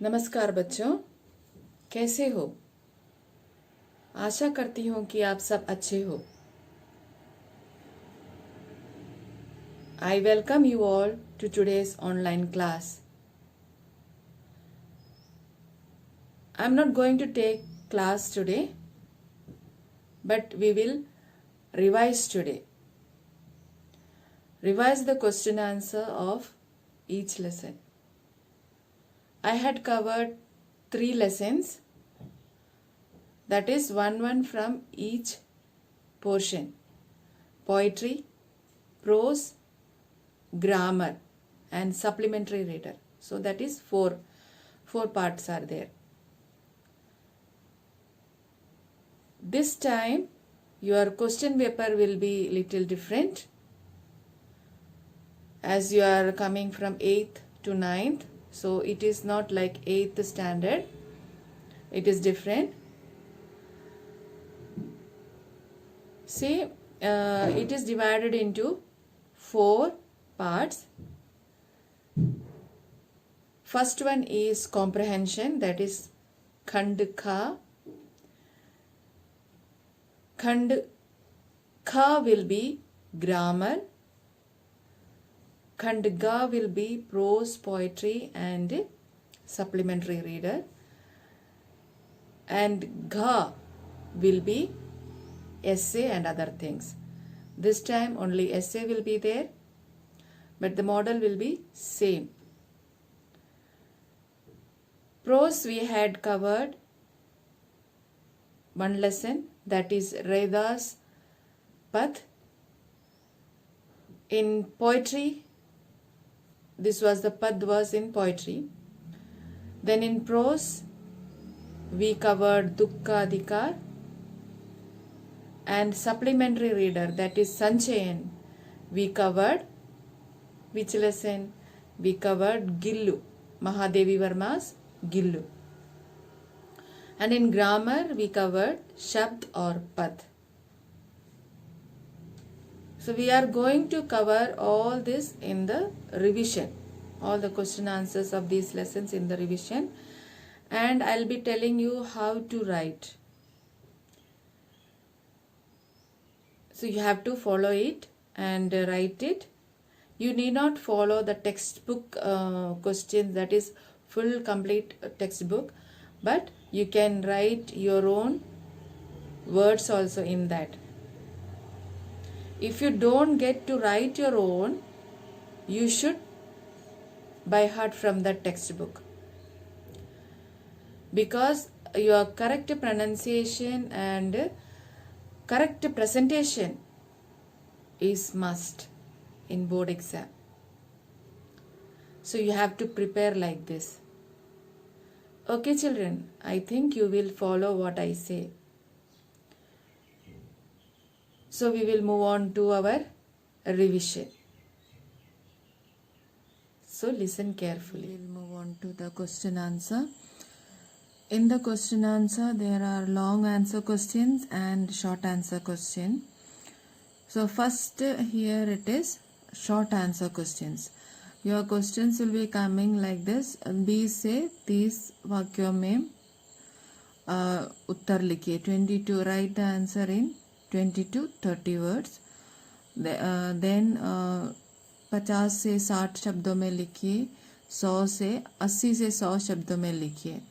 नमस्कार बच्चों, कैसे हो? आशा करती हूँ कि आप सब अच्छे हो। I welcome you all to today's online class. I'm not going to take class today, but we will revise today. Revise the question answer of each lesson. I had covered 3 lessons, that is one from each portion: poetry, prose, grammar and supplementary reader. So that is four parts are there. This time your question paper will be little different, as you are coming from 8th to 9th, so it is not like 8th standard, it is different. See, it is divided into 4 parts. First one is comprehension, that is Khand Kha. Khand Kha will be grammar. Khand Ga will be prose, poetry and supplementary reader. And Gha will be essay and other things. This time only essay will be there, but the model will be same. Prose we had covered one lesson, that is Raidas Path. In poetry, this was the Pad was in poetry. Then in prose, we covered Dukkha Adhikar. And supplementary reader, that is Sanchayan, we covered which lesson? We covered Gillu, Mahadevi Varma's Gillu. And in grammar, we covered Shabd or Pad. So we are going to cover all this in the revision, all the question answers of these lessons in the revision, and I'll be telling you how to write. So you have to follow it and write it. You need not follow the textbook questions, that is full complete textbook, but you can write your own words also in that. If you don't get to write your own, you should by heart from the textbook, because your correct pronunciation and correct presentation is must in board exam. So you have to prepare like this. Okay children, I think you will follow what I say. So we will move on to our revision. So listen carefully. We will move on to the question answer. In the question answer, there are long answer questions and short answer question. So first here it is short answer questions. Your questions will be coming like this. 20 से 30 वाक्यों में उत्तर लिखिए. 22, write the answer in 20 to 30 words. Then 50 से 60 शब्दों में लिखिए. 100 से 80 से 100 शब्दों में लिखिए.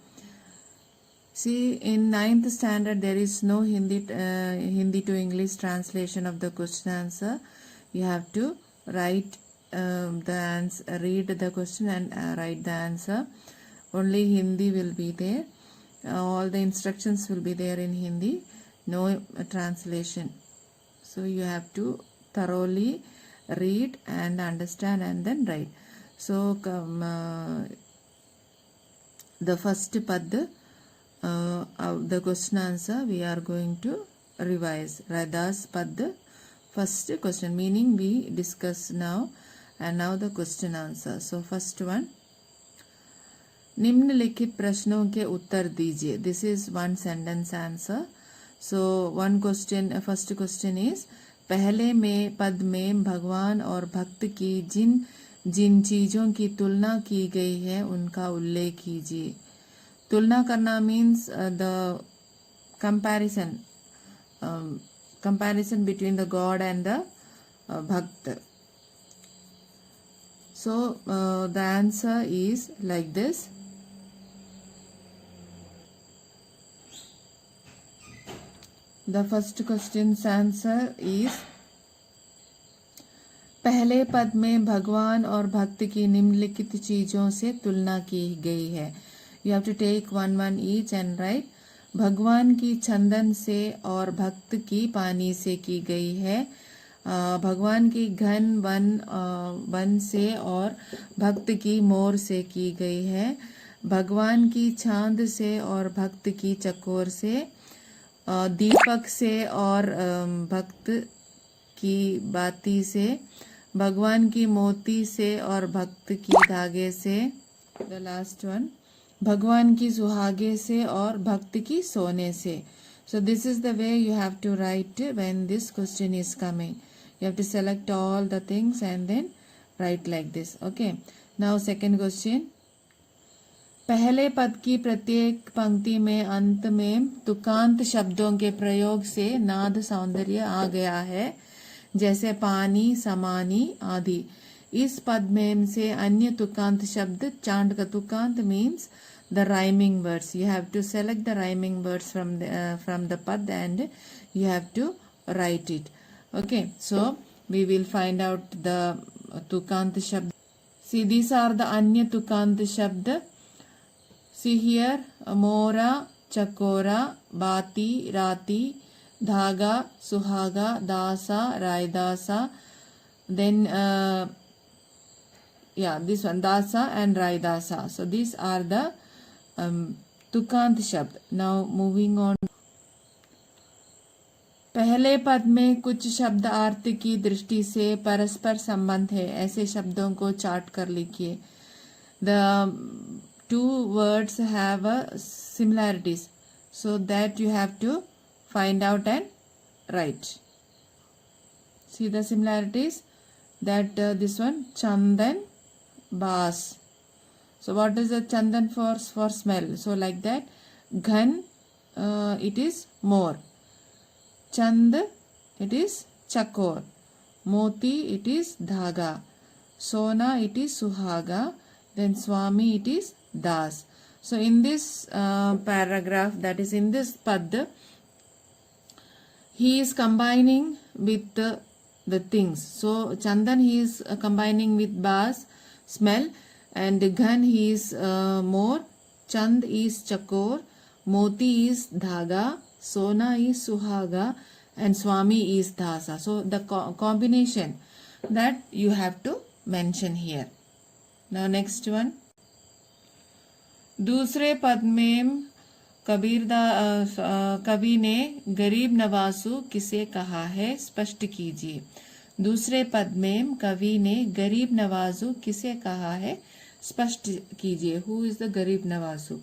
See, in 9th standard there is no Hindi to English translation of the question answer. You have to write the answer, read the question and write the answer. Only Hindi will be there. All the instructions will be there in Hindi. No translation. So you have to thoroughly read and understand and then write. So the first pad, the question answer we are going to revise. Raidas Pad, first question, meaning we discuss now, and now the question answer. So first one, निम्नलिखित प्रश्नों के उत्तर दीजिए. This is one sentence answer. So one question, first question is, पहले में पद में भगवान और भक्त की जिन जिन चीजों की तुलना की गई है उनका उल्लेख कीजिए। तुलना करना means the comparison comparison between the god and the bhakt. So the answer is like this. The first question's answer is पहले पद में भगवान और भक्त की निम्नलिखित चीजों से तुलना की गई है। You have to take one each and write. भगवान की चंदन से और भक्त की पानी से की गई है। भगवान की घन वन से और भक्त की मोर से की गई है। भगवान की चांद से और भक्त की चकोर से, दीपक से और भक्त की बाती से, भगवान की मोती से और भक्त की धागे से, द लास्ट वन, भगवान की सुहागे से और भक्त की सोने से। So this is the way you have to write when this question is coming. You have to select all the things and then write like this. Okay. Now second question. पहले पद की प्रत्येक पंक्ति में अंत में तुकांत शब्दों के प्रयोग से नाद सौंदर्य आ गया है, जैसे पानी, समानी आदि। इस पद में से अन्य तुकांत शब्द, चांड का तुकांत means the rhyming words. You have to select the rhyming words from the pad and you have to write it. Okay, so we will find out the tukant shabd. See, these are the anya tukant shabd. See here, mora, chakora, bati, rati, dhaga, suhaga, dasa, raidasa. Then this one, dasa and raidasa. So these are the तुकांत शब्द. Now moving on. पहले पद में कुछ शब्द अर्थ की दृष्टि से परस्पर संबंध है, ऐसे शब्दों को चार्ट कर लिखिए. The two words have similarities, so that you have to find out and write. See the similarities, that this one, चंदन, बास. So what is the chandan for smell? So like that. Ghan, it is more. Chand, it is chakor. Moti, it is dhaga. Sona, it is suhaga. Then Swami, it is das. So in this paragraph, that is in this pad, he is combining with the things. So chandan he is combining with bas, smell. And ghan he is more, chand is chakor, moti is dhaga, sona is suhaga, and swami is dasa. So the combination that you have to mention here. Now next one. दूसरे पद में कवि ने गरीब नवासु किसे कहा है, स्पष्ट कीजिए. दूसरे पद में कवि ने गरीब नवाजू किसे कहा है, स्पष्ट कीजिए. हु इज द गरीब नवाजू?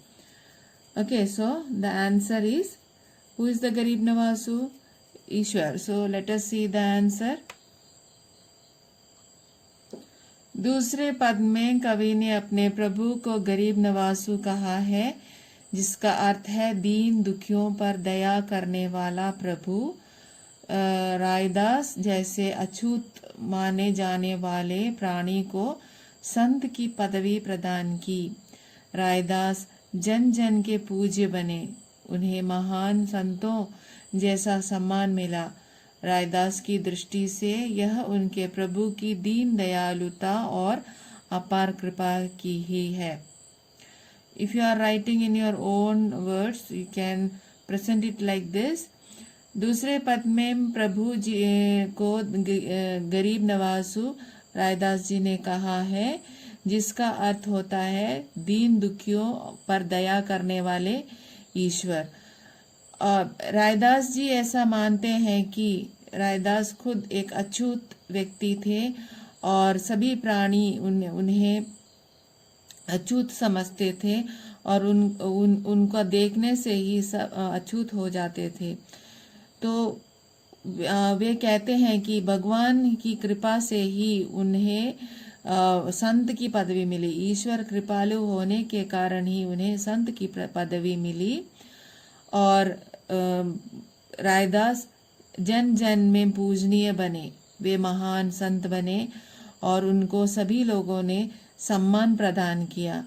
Okay, so the answer is, who is the गरीब नवाजू? ईश्वर. So let us see the answer. दूसरे पद में कवि ने अपने प्रभु को गरीब नवासु कहा है, जिसका अर्थ है दीन दुखियों पर दया करने वाला प्रभु. रायदास जैसे अछूत माने जाने वाले प्राणी को संत की पदवी प्रदान की. रायदास जन जन के पूज्य बने, उन्हें महान संतों जैसा सम्मान मिला. रायदास की दृष्टि से यह उनके प्रभु की दीन दयालुता और अपार कृपा की ही है. If you are writing in your own words, you can present it like this. दूसरे पद में प्रभु जी को गरीब नवासु रायदास जी ने कहा है, जिसका अर्थ होता है दीन दुखियों पर दया करने वाले ईश्वर. रायदास जी ऐसा मानते हैं कि रायदास खुद एक अछूत व्यक्ति थे और सभी प्राणी उन्हें अछूत समझते थे और उनका देखने से ही सब अछूत हो जाते थे. तो वे कहते हैं कि भगवान की कृपा से ही उन्हें संत की पदवी मिली। ईश्वर कृपालु होने के कारण ही उन्हें संत की पदवी मिली। और रायदास जन जन में पूजनीय बने, वे महान संत बने और उनको सभी लोगों ने सम्मान प्रदान किया।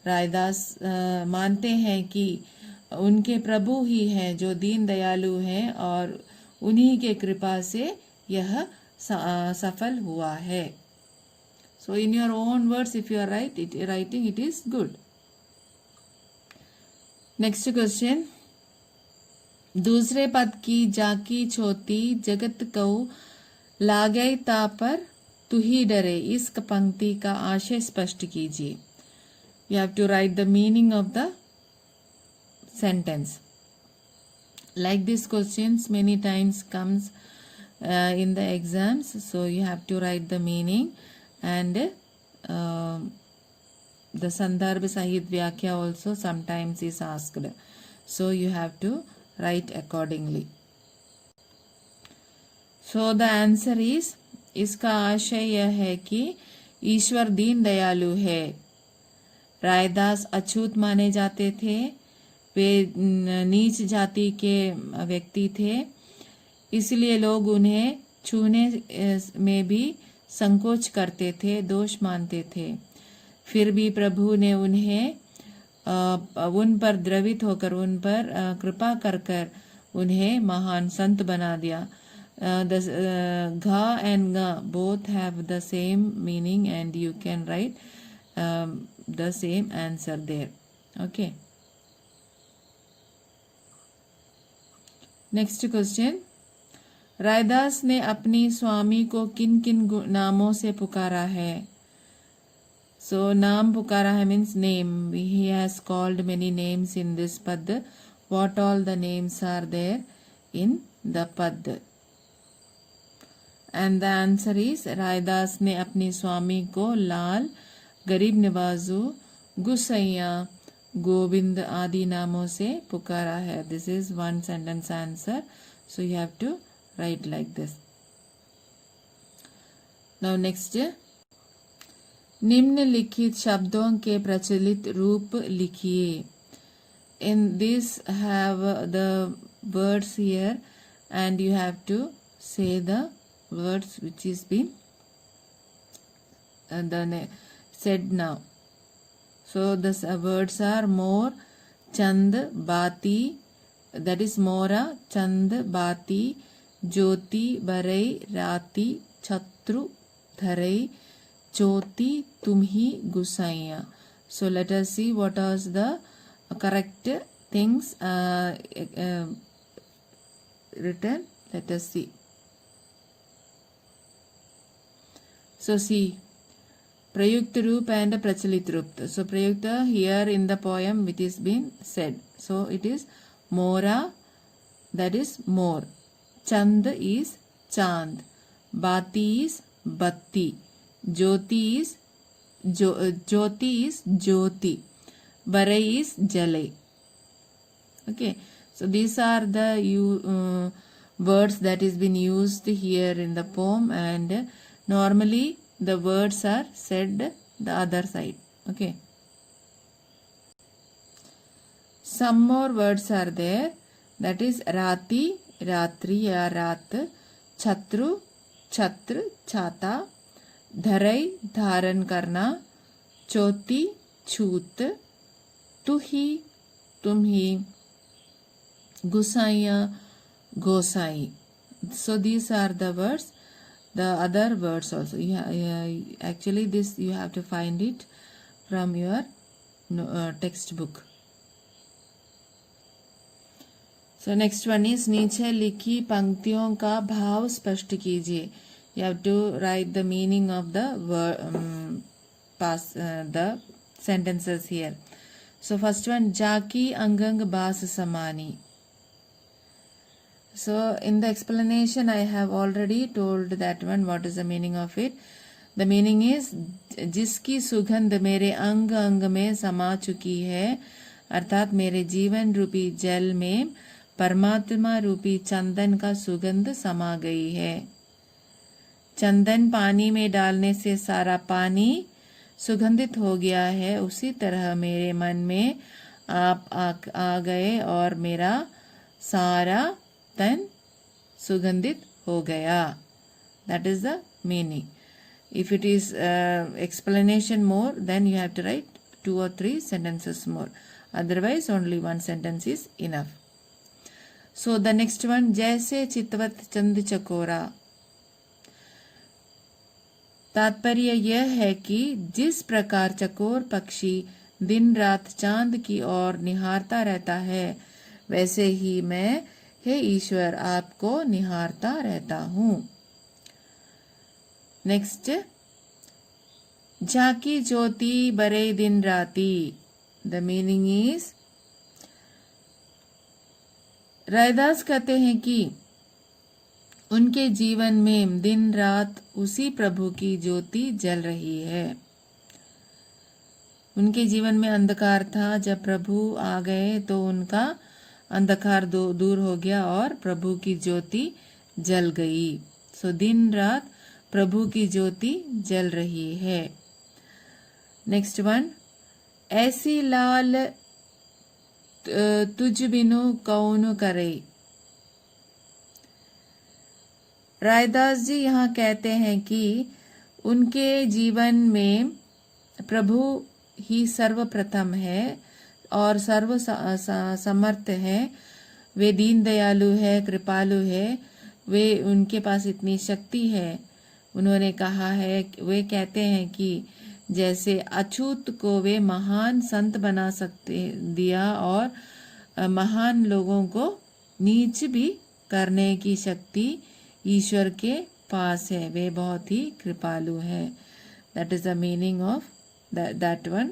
रायदास मानते हैं कि उनके प्रभु ही हैं जो दीन दयालु हैं और उन्हीं के कृपा से यह सफल हुआ है। So in your own words, if you are writing, it is good. Next question. दूसरे पद की जाकी छोती जगत कऊ लागई ता पर तू ही डरे, इस पंक्ति का आशय स्पष्ट कीजिए। You have to write the meaning of the sentence. Like these questions many times comes in the exams, so you have to write the meaning and the Sandarbha Sahit Vyakhya also sometimes is asked, so you have to write accordingly. So the answer is, इसका आशय यह है कि ईश्वर दीन दयालु है। रायदास अछूत माने जाते थे, वे नीच जाति के व्यक्ति थे, इसलिए लोग उन्हें छूने में भी संकोच करते थे, दोष मानते थे। फिर भी प्रभु ने उन्हें उन पर द्रवित होकर उन पर कृपा कर कर उन्हें महान संत बना दिया। घा एंड गा both have the same meaning and you can write the same answer there. Okay, next question. Raidas ने अपनी स्वामी को किन किन नामों से पुकारा है? सो नाम पुकारा है means name. He has called many names in this पद। What all the names are there in the पद? And the answer is, Raidas ने अपनी स्वामी को लाल, गरीब नवाजू, गुसैया, गोविंद आदि नामों से पुकारा है। This is one sentence answer, so you have to write like this. Now next, निम्नलिखित शब्दों के प्रचलित रूप लिखिए। In this have the words here and you have to say the words which is been said now. So the words are more, chand, bati, that is mora, chand, bati, ज्योति, बरई, राती, छत्रु, धरई, ज्योति, तुम्ही, गुसाइया। So let us see what are the correct things written. Let us see. So see, prayukta roop and prachalit roop. So prayukta here in the poem which is been said. So it is mora, that is more. Chand is chand, bati is batti, jyoti is jyoti, barai is jalai. Okay, so these are the words that is been used here in the poem, and normally the words are said the other side. Okay, some more words are there, that is rati, रात्रि या रात, छत्रु, छत्र, छाता, धरई, धारण करना, चोती, छूत, तुही, तुम्ही, गुसाइया, गोसाई. So these are the words. The other words also. Actually this you have to find it from your textbook. So next one is, नीचे लिखी पंक्तियों का भाव स्पष्ट कीजिए. You have to write the meaning of the the sentences here. So first one, जाकी अंगंग बास समानी. So in the explanation I have already told that one, what is the meaning of it. The meaning is, जिसकी सुगंध मेरे अंग अंग में समा चुकी है, अर्थात मेरे जीवन रूपी जल में परमात्मा रूपी चंदन का सुगंध समा गई है. चंदन पानी में डालने से सारा पानी सुगंधित हो गया है, उसी तरह मेरे मन में आप आ गए और मेरा सारा तन सुगंधित हो गया. That is the meaning. If it is explanation more, then you have to write 2 or 3 sentences more. Otherwise, only one sentence is enough. So the next one, जैसे चितवत चंद चकोरा. तात्पर्य यह है कि जिस प्रकार चकोर पक्षी दिन रात चांद की ओर निहारता रहता है, वैसे ही मैं, हे ईश्वर, आपको निहारता रहता हूँ. नेक्स्ट, झाकी ज्योति बरे दिन राती. द मीनिंग इज, रैदास कहते हैं कि उनके जीवन में दिन रात उसी प्रभु की ज्योति जल रही है. उनके जीवन में अंधकार था, जब प्रभु आ गए तो उनका अंधकार दूर हो गया और प्रभु की ज्योति जल गई. सो दिन रात प्रभु की ज्योति जल रही है. नेक्स्ट वन, ऐसी लाल तुझ बिनु कौन करे. रायदास जी यहाँ कहते हैं कि उनके जीवन में प्रभु ही सर्वप्रथम है और सर्व समर्थ है. वे दीन दयालु है, कृपालु है. वे, उनके पास इतनी शक्ति है. उन्होंने कहा है, वे कहते हैं कि जैसे अछूत को वे महान संत बना सकते दिया और महान लोगों को नीच भी करने की शक्ति ईश्वर के पास है. वे बहुत ही कृपालु है. That is the meaning of that one.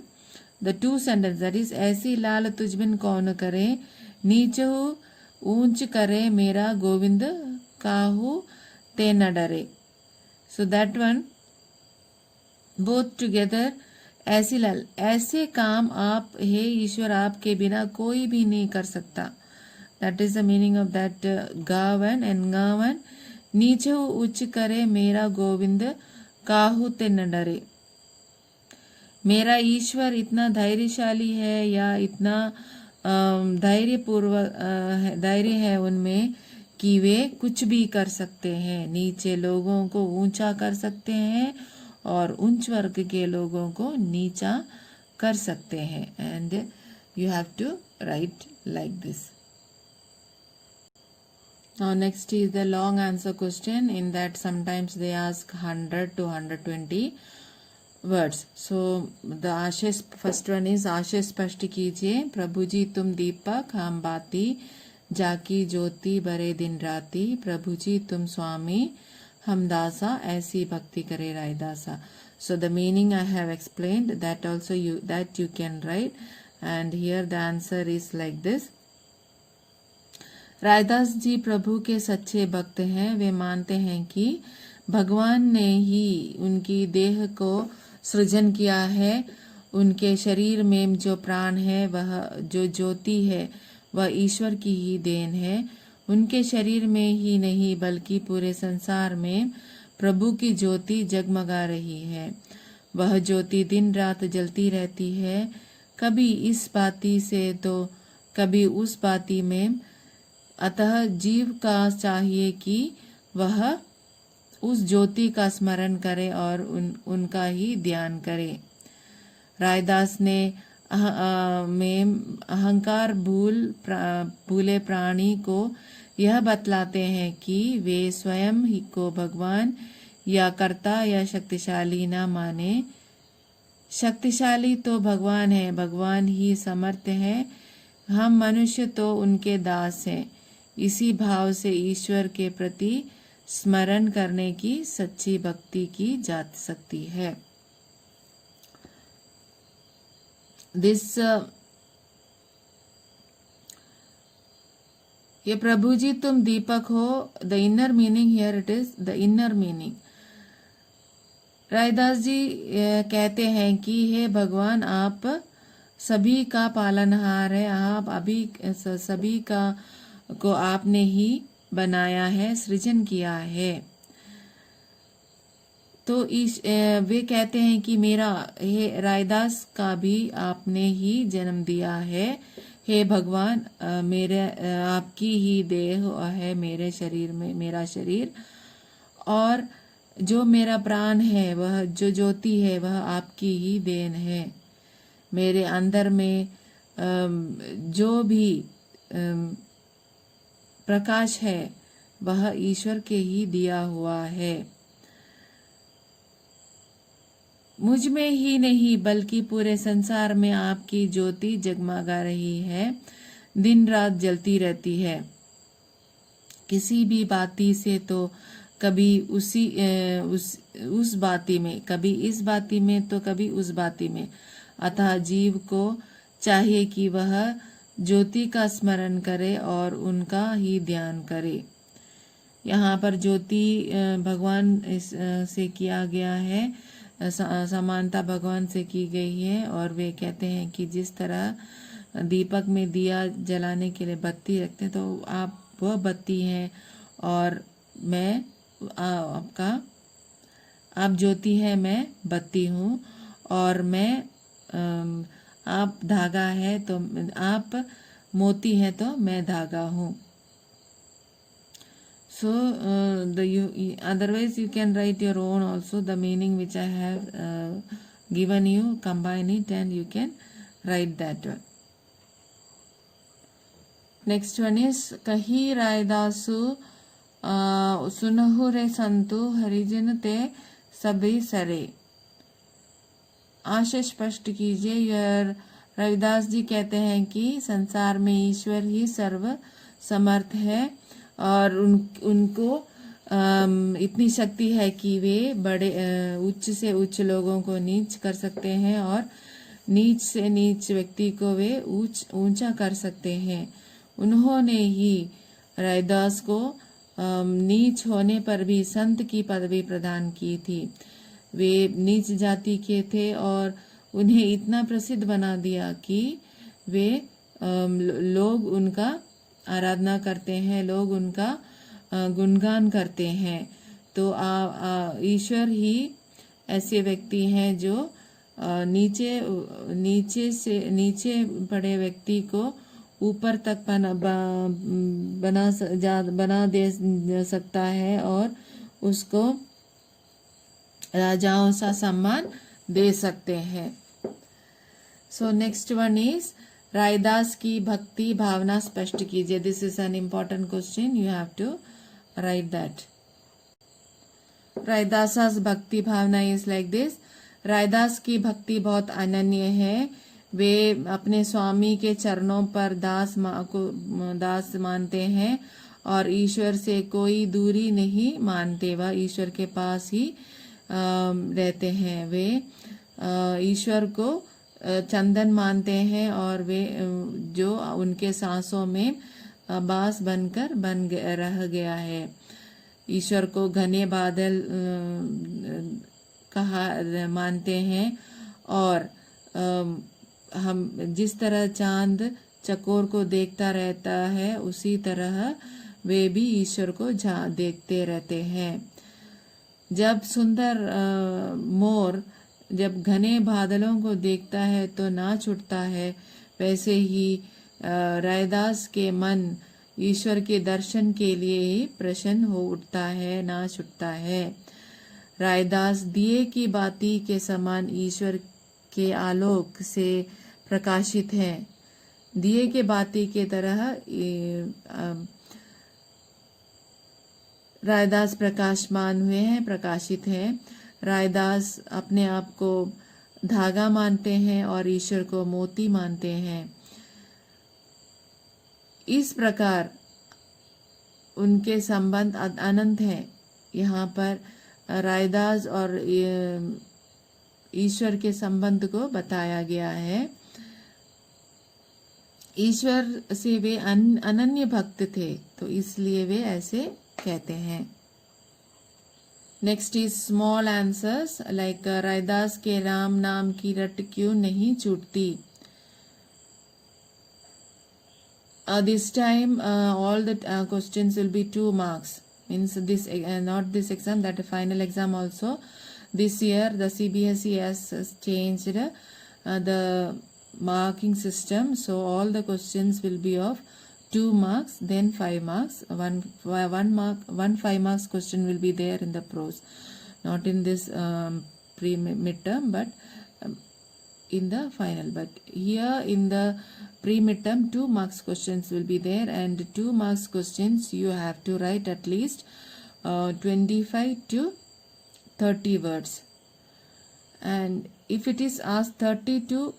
The 2 sentence, that is, ऐसी लाल तुझबिन कौन करे, नीचहु ऊंच करे मेरा गोविंद, काहू ते न डरे. So that one, both together. ऐसी लाल, ऐसे काम आप, हे ईश्वर, आपके बिना कोई भी नहीं कर सकता. That is the meaning of that गावन एंड गावन. नीचे उच्च करे मेरा गोविंद, काहू ते न डरे. मेरा ईश्वर इतना धैर्यशाली है, या इतना धैर्य है उनमें कि वे कुछ भी कर सकते हैं. नीचे लोगों को ऊंचा कर सकते हैं और उच्च वर्ग के लोगों को नीचा कर सकते हैं. And you have to write like this. Now next is the long answer question. In that sometimes they ask 100 to 120 words. So the आशय, first one is आशय स्पष्ट कीजिए. प्रभु जी तुम दीपक, हम बाती, जाकी ज्योति बरे दिन राती. प्रभु जी तुम स्वामी, हम दासा, ऐसी भक्ति करे रायदासा. So the meaning I have explained. That also you can write. And here the answer is like this. Raidas जी प्रभु के सच्चे भक्त हैं. वे मानते हैं कि भगवान ने ही उनकी देह को सृजन किया है. उनके शरीर में जो प्राण है, वह जो ज्योति है, वह ईश्वर की ही देन है. उनके शरीर में ही नहीं बल्कि पूरे संसार में प्रभु की ज्योति जगमगा रही है. वह ज्योति दिन रात जलती रहती है, कभी इस बाती से तो कभी उस बाती में. अतः जीव का चाहिए कि वह उस ज्योति का स्मरण करे और उनका ही ध्यान करे. रायदास ने अहंकार भूले प्राणी को यह बतलाते हैं कि वे स्वयं ही को भगवान या कर्ता या शक्तिशाली न माने. शक्तिशाली तो भगवान है, भगवान ही समर्थ है. हम मनुष्य तो उनके दास हैं. इसी भाव से ईश्वर के प्रति स्मरण करने की सच्ची भक्ति की जा सकती है. दिस ये प्रभु जी तुम दीपक हो. The inner meaning here, it is the inner meaning. Raidas ji कहते हैं कि हे भगवान, आप सभी का पालनहार है. आप अभी सभी का को आपने ही बनाया है, सृजन किया है. तो वे कहते हैं कि मेरा हे रायदास का भी आपने ही जन्म दिया है। हे भगवान, मेरे आपकी ही देह है मेरे शरीर में, मेरा शरीर, और जो मेरा प्राण है, वह जो ज्योति है, वह आपकी ही देन है। मेरे अंदर में जो भी प्रकाश है वह ईश्वर के ही दिया हुआ है। मुझ में ही नहीं बल्कि पूरे संसार में आपकी ज्योति जगमगा रही है, दिन रात जलती रहती है। किसी भी बाती से तो कभी उस बाती में, कभी इस बाती में तो कभी उस बाती में। अतः जीव को चाहिए कि वह ज्योति का स्मरण करे और उनका ही ध्यान करे। यहाँ पर ज्योति भगवान से किया गया है, समानता भगवान से की गई है। और वे कहते हैं कि जिस तरह दीपक में दिया जलाने के लिए बत्ती रखते हैं, तो आप वह बत्ती हैं और मैं आप ज्योति है, मैं बत्ती हूँ, और मैं आप धागा है तो आप मोती है तो मैं धागा हूँ। So otherwise you can write your own also, the meaning which I have given you, combine it and you can write that one. Next one is Kahi Raidasu Sunahure Santu Harijan Te Sabhi Sare। आशय स्पष्ट कीजिए। यह रविदास जी कहते हैं कि संसार में ईश्वर ही सर्व समर्थ है और उनको इतनी शक्ति है कि वे बड़े उच्च से उच्च लोगों को नीच कर सकते हैं और नीच से नीच व्यक्ति को वे ऊंचा कर सकते हैं। उन्होंने ही रविदास को नीच होने पर भी संत की पदवी प्रदान की थी। वे नीच जाति के थे और उन्हें इतना प्रसिद्ध बना दिया कि वे लोग उनका आराधना करते हैं, लोग उनका गुणगान करते हैं। तो ईश्वर ही ऐसे व्यक्ति हैं जो नीचे पड़े व्यक्ति को ऊपर तक बना दे सकता है और उसको राजाओं सा सम्मान दे सकते हैं। So next one is Raidas की भक्ति भावना स्पष्ट कीजिए। This is an important question, you have to write that. Raidas भक्ति भावना इज लाइक दिस। रायदास की भक्ति बहुत अनन्य है। वे अपने स्वामी के चरणों पर दास मानते हैं और ईश्वर से कोई दूरी नहीं मानते। वह ईश्वर के पास ही रहते हैं। वे ईश्वर को चंदन मानते हैं और वे जो उनके सांसों में बास बनकर रह गया है। ईश्वर को घने बादल मानते हैं और हम जिस तरह चांद चकोर को देखता रहता है उसी तरह वे भी ईश्वर को देखते रहते हैं। जब सुंदर मोर जब घने बादलों को देखता है तो नाच उठता है, वैसे ही रायदास के मन ईश्वर के दर्शन के लिए ही प्रसन्न हो उठता है, नाच उठता है। रायदास दिए की बाती के समान ईश्वर के आलोक से प्रकाशित है। दिए के बाती के तरह रायदास प्रकाशमान हुए हैं, प्रकाशित हैं। रायदास अपने आप को धागा मानते हैं और ईश्वर को मोती मानते हैं। इस प्रकार उनके संबंध अनंत हैं। यहाँ पर रायदास और ईश्वर के संबंध को बताया गया है। ईश्वर से वे अनन्य भक्त थे, तो इसलिए वे ऐसे कहते हैं। Next is small answers like Raidas के राम नाम की रट क्यों नहीं छूटती। This time all the questions will be 2 marks. Means this not this exam, that final exam also this year the CBSE has changed the marking system, so all the questions will be of 2 marks, then 5 marks. One 5 marks question will be there in the prose, not in this pre-midterm, but in the final. But here in the pre-midterm 2 marks questions will be there, and 2 marks questions you have to write at least 25 to 30 words. And if it is asked 30 to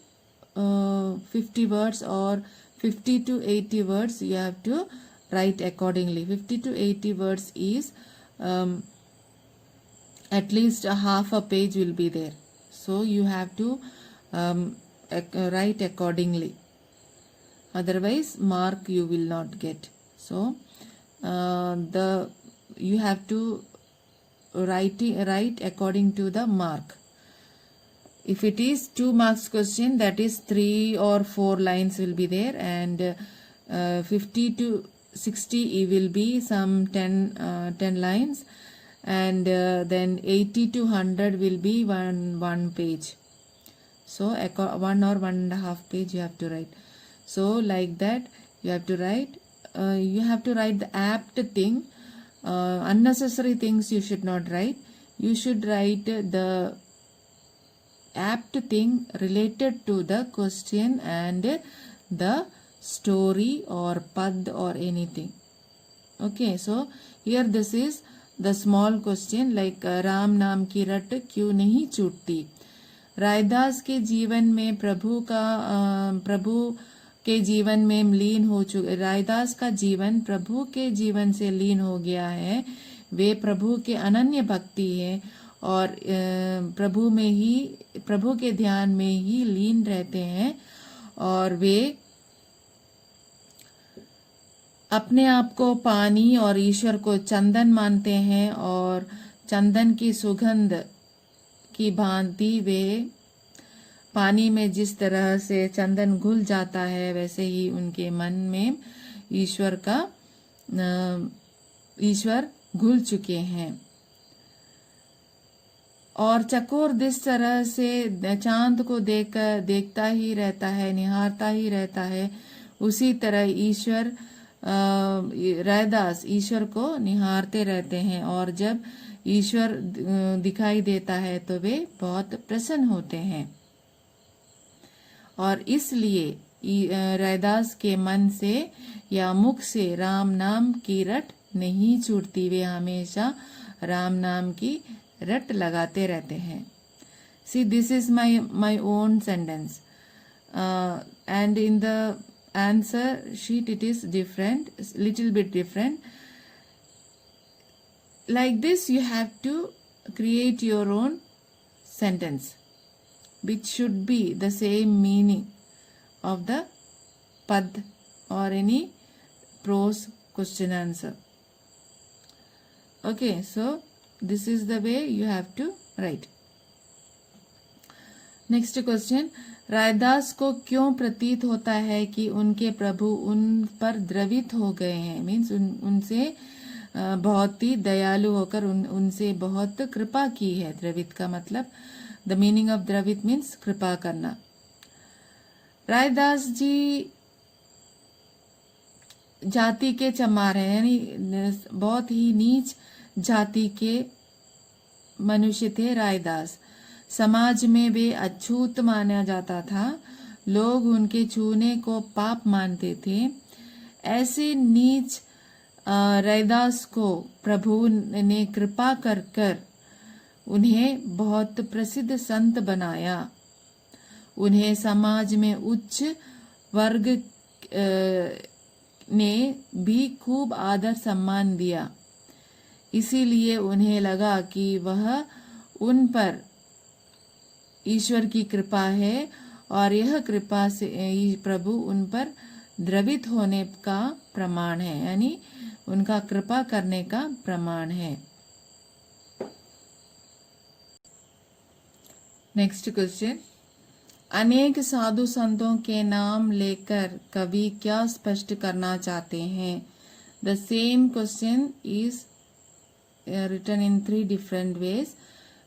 50 words or 50 to 80 words, you have to write accordingly. 50 to 80 words is at least a half a page will be there, so you have to write accordingly, otherwise mark you will not get. So you have to write according to the mark. If it is 2 marks question, that is 3 or 4 lines will be there, and 50 to 60 it will be some 10 lines, and then 80 to 100 will be one page. So 1 or 1.5 page you have to write. So like that you have to write. You have to write the apt thing. Unnecessary things you should not write. You should write the apt thing related to the question and the story or pad or anything. Okay, so here this is the small question, like Ram नाम की रट क्यों नहीं छूटती. रायदास के जीवन में प्रभु के जीवन में लीन हो चुके. रायदास का जीवन प्रभु के जीवन से लीन हो गया है. वे प्रभु के अनन्य भक्ति है और प्रभु के ध्यान में ही लीन रहते हैं, और वे अपने आप को पानी और ईश्वर को चंदन मानते हैं, और चंदन की सुगंध की भांति वे पानी में जिस तरह से चंदन घुल जाता है, वैसे ही उनके मन में ईश्वर घुल चुके हैं. और चकोर जिस तरह से चांद को देखता ही रहता है, निहारता ही रहता है, उसी तरह रैदास ईश्वर को निहारते रहते हैं, और जब ईश्वर दिखाई देता है तो वे बहुत प्रसन्न होते हैं. और इसलिए रैदास के मन से या मुख से राम नाम की रट नहीं छूटती. वे हमेशा राम नाम की रट लगाते रहते हैं. See, this is my own sentence, and in the answer sheet it is different, little bit different. Like this you have to create your own sentence which should be the same meaning of the pad or any prose question answer. Okay, so this is the way you have to write. Next question. Raidas को क्यों प्रतीत होता है कि उनके प्रभु उन पर द्रवित हो गए हैं. मीन्स उनसे बहुत ही दयालु होकर उनसे बहुत कृपा की है. द्रवित का मतलब, द मीनिंग ऑफ द्रवित मीन्स कृपा करना. रायदास जी जाति के चमार हैं, यानी बहुत ही नीच जाति के मनुष्य थे रायदास. समाज में वे अछूत माना जाता था. लोग उनके छूने को पाप मानते थे. ऐसे नीच रैदास को प्रभु ने कृपा कर कर उन्हें बहुत प्रसिद्ध संत बनाया. उन्हें समाज में उच्च वर्ग ने भी खूब आदर सम्मान दिया. इसीलिए उन्हें लगा कि वह उन पर ईश्वर की कृपा है, और यह कृपा से प्रभु उन पर द्रवित होने का प्रमाण है, यानी उनका कृपा करने का प्रमाण है. Next question. अनेक साधु संतों के नाम लेकर कवि क्या स्पष्ट करना चाहते हैं. The same question is written in 3 different ways.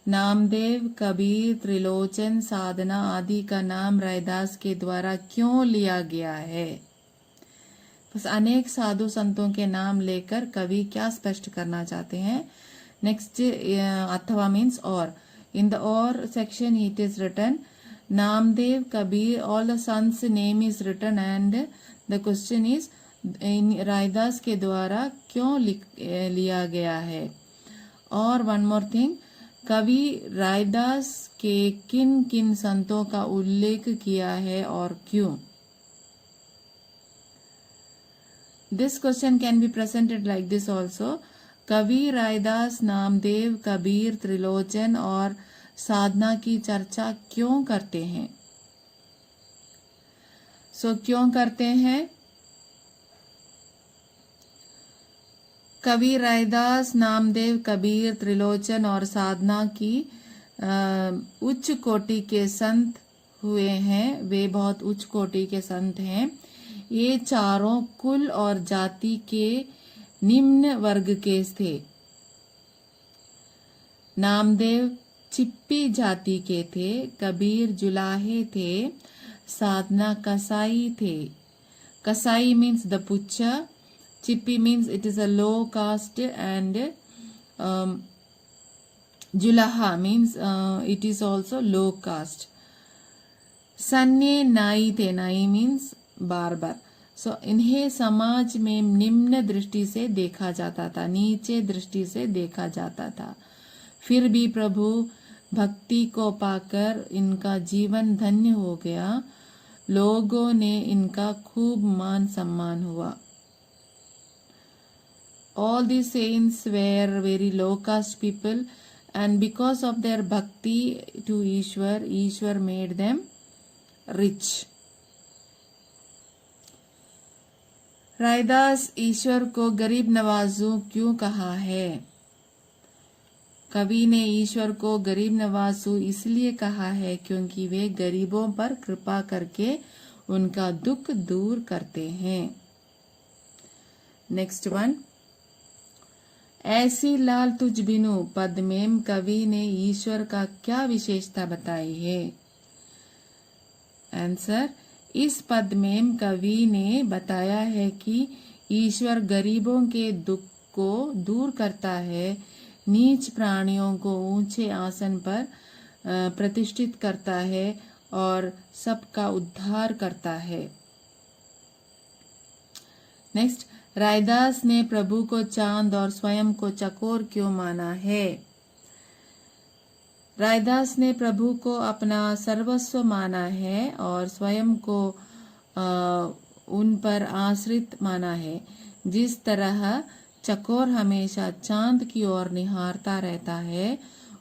Namdev, Kabir, Trilochan, Sadhna आदि का नाम रैदास के द्वारा क्यों लिया गया है? बस अनेक साधु संतों के नाम लेकर कवि क्या स्पष्ट करना चाहते हैं? नेक्स्ट अथवा मीन्स और. In the or section it is written Namdev, Kabir, all the sons name is written and the question is in Raidas के द्वारा क्यों लिया गया है? और one more thing, कवि रैदास के किन किन संतों का उल्लेख किया है और क्यों? This question can be presented like this also. कवि रैदास नामदेव, कबीर, त्रिलोचन और साधना की चर्चा क्यों करते हैं? क्यों करते हैं? कवि रैदास नामदेव, कबीर, त्रिलोचन और साधना की उच्च कोटि के संत हुए हैं. वे बहुत उच्च कोटि के संत हैं. ये चारों कुल और जाति के निम्न वर्ग के थे. नामदेव चिप्पी जाति के थे, कबीर जुलाहे थे, साधना कसाई थे. कसाई मीन्स द पुच्चा, चिप्पी means it is a low caste and जुलाहा means it is also low caste. सन्ने नाई थे, नाई मीन्स बार्बर. इन्हें समाज में निम्न दृष्टि से देखा जाता था, नीचे दृष्टि से देखा जाता था. फिर भी प्रभु भक्ति को पाकर इनका जीवन धन्य हो गया. लोगों ने इनका खूब मान सम्मान हुआ. All these saints were very low caste people and because of their bhakti to Ishwar made them rich. Raidas ईश्वर को गरीब नवाजू क्यों कहा है? कवि ने ईश्वर को गरीब नवाजू इसलिए कहा है क्योंकि वे गरीबों पर कृपा करके उनका दुख दूर करते हैं. नेक्स्ट वन, ऐसी लाल तुझ बिनु पद में कवि ने ईश्वर का क्या विशेषता बताई है? आंसर, इस पद में कवि ने बताया है कि ईश्वर गरीबों के दुख को दूर करता है, नीच प्राणियों को ऊंचे आसन पर प्रतिष्ठित करता है और सबका उद्धार करता है. नेक्स्ट, रैदास ने प्रभु को चांद और स्वयं को चकोर क्यों माना है? रैदास ने प्रभु को अपना सर्वस्व माना है और स्वयं को उन पर आश्रित माना है. जिस तरह चकोर हमेशा चांद की ओर निहारता रहता है,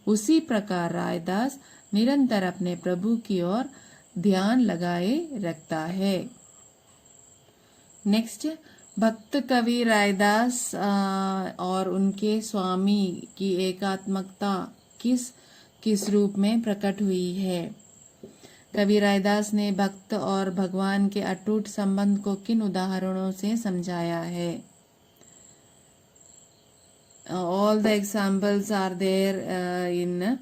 उसी प्रकार रैदास निरंतर अपने प्रभु की ओर ध्यान लगाए रखता है. नेक्स्ट, भक्त कवि रैदास और उनके स्वामी की एकात्मकता किस रूप में प्रकट हुई है? कवि रैदास ने भक्त और भगवान के अटूट संबंध को किन उदाहरणों से समझाया है? All the examples are there in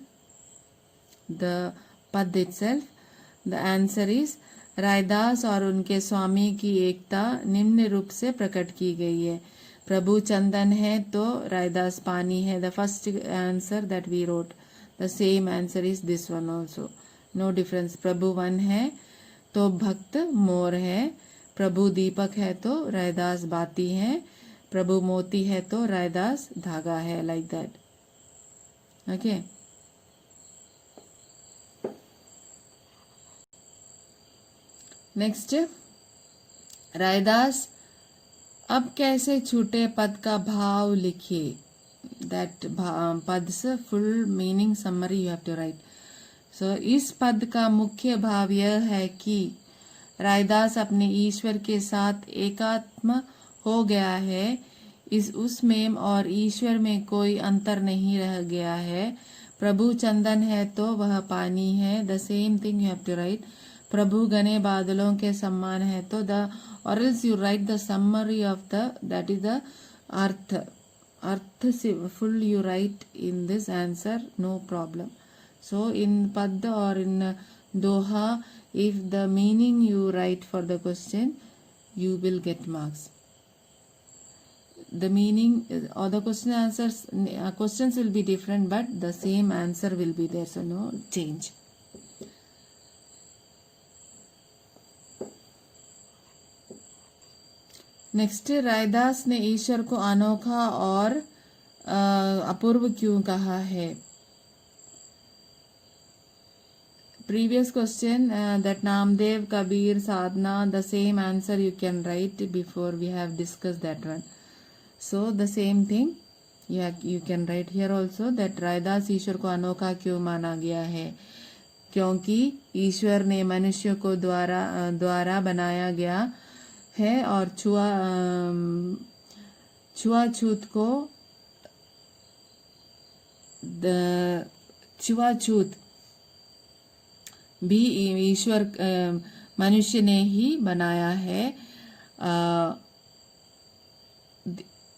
the pad itself. The answer is Raidas और उनके स्वामी की एकता निम्न रूप से प्रकट की गई है. प्रभु चंदन है तो रैदास पानी है. The first answer that we wrote, the same answer is this one also. No difference. Prabhu one है तो भक्त मोर है, प्रभु दीपक है तो रैदास बाती है, प्रभु मोती है तो रैदास धागा है. Like that. Okay. Next, Raidas अब कैसे छूटे पद का भाव लिखिए. दैट पद्स full meaning summary you have to write. सो इस पद का मुख्य भाव यह है कि रैदास अपने ईश्वर के साथ एकात्म हो गया है. उसमें और ईश्वर में कोई अंतर नहीं रह गया है. प्रभु चंदन है तो वह पानी है. The same thing you have to write. प्रभु घने बादलों के समान है तो द और else you write the summary of the that is the अर्थ. अर्थ से full you write in this answer, no problem. So in Pad or in Doha, if the meaning you write for the question, you will get marks. The meaning or the question answers, questions will be different, but the same answer will be there, so no change. Next, Raidas ने ईश्वर को अनोखा और अपूर्व क्यों कहा है? Previous question that Namdev, Kabir, Sadhna, the same answer you can write before we have discuss that one. So the same thing you can write here also that Raidas ईश्वर को अनोखा क्यों माना गया है? क्योंकि ईश्वर ने मनुष्य को द्वारा बनाया गया है और छुआछूत भी ईश्वर मनुष्य ने ही बनाया है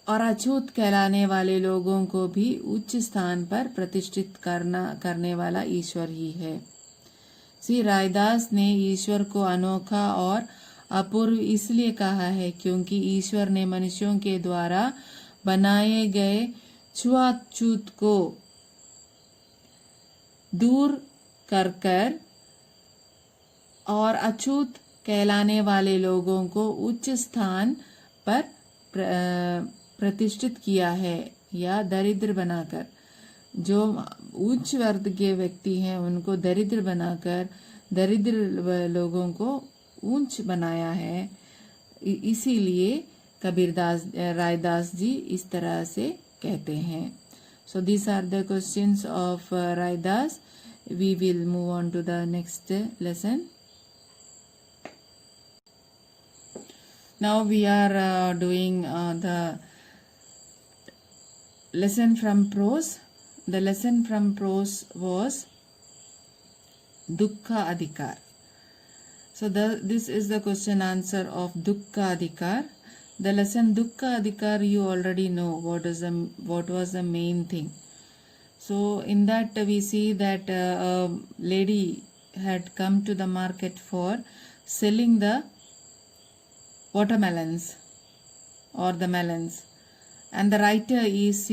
और अछूत कहलाने वाले लोगों को भी उच्च स्थान पर प्रतिष्ठित करने वाला ईश्वर ही है. श्री रायदास ने ईश्वर को अनोखा और अपूर्व इसलिए कहा है क्योंकि ईश्वर ने मनुष्यों के द्वारा बनाए गए छुआछूत को दूर कर और अछूत कहलाने वाले लोगों को उच्च स्थान पर प्रतिष्ठित किया है या दरिद्र बनाकर. जो उच्च वर्ग के व्यक्ति हैं उनको दरिद्र बनाकर दरिद्र लोगों को ऊंच बनाया है. इसीलिए रायदास जी इस तरह से कहते हैं. So this are the questions of Raidas. We will move on to the next lesson. Now we are doing the lesson from prose. The lesson from prose was Dukkha Adhikar. So this is the question answer of Dukkha Adhikar. The lesson Dukkha Adhikar you already know what was the main thing. So in that we see that a lady had come to the market for selling the watermelons or the melons. And the writer is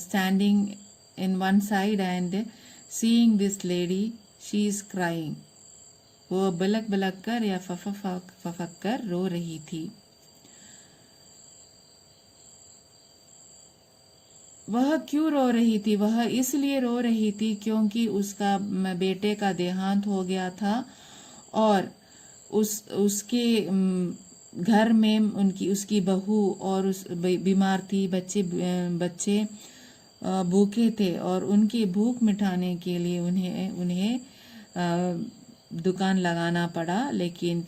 standing in one side and seeing this lady, she is crying. वो बलक बलक कर या फफक कर रो रही थी. वह क्यों रो रही थी? वह इसलिए रो रही थी क्योंकि उसका बेटे का देहांत हो गया था और उसके घर में उसकी बहू और उस बीमार थी. बच्चे भूखे थे और उनकी भूख मिटाने के लिए उन्हें दुकान लगाना पड़ा. लेकिन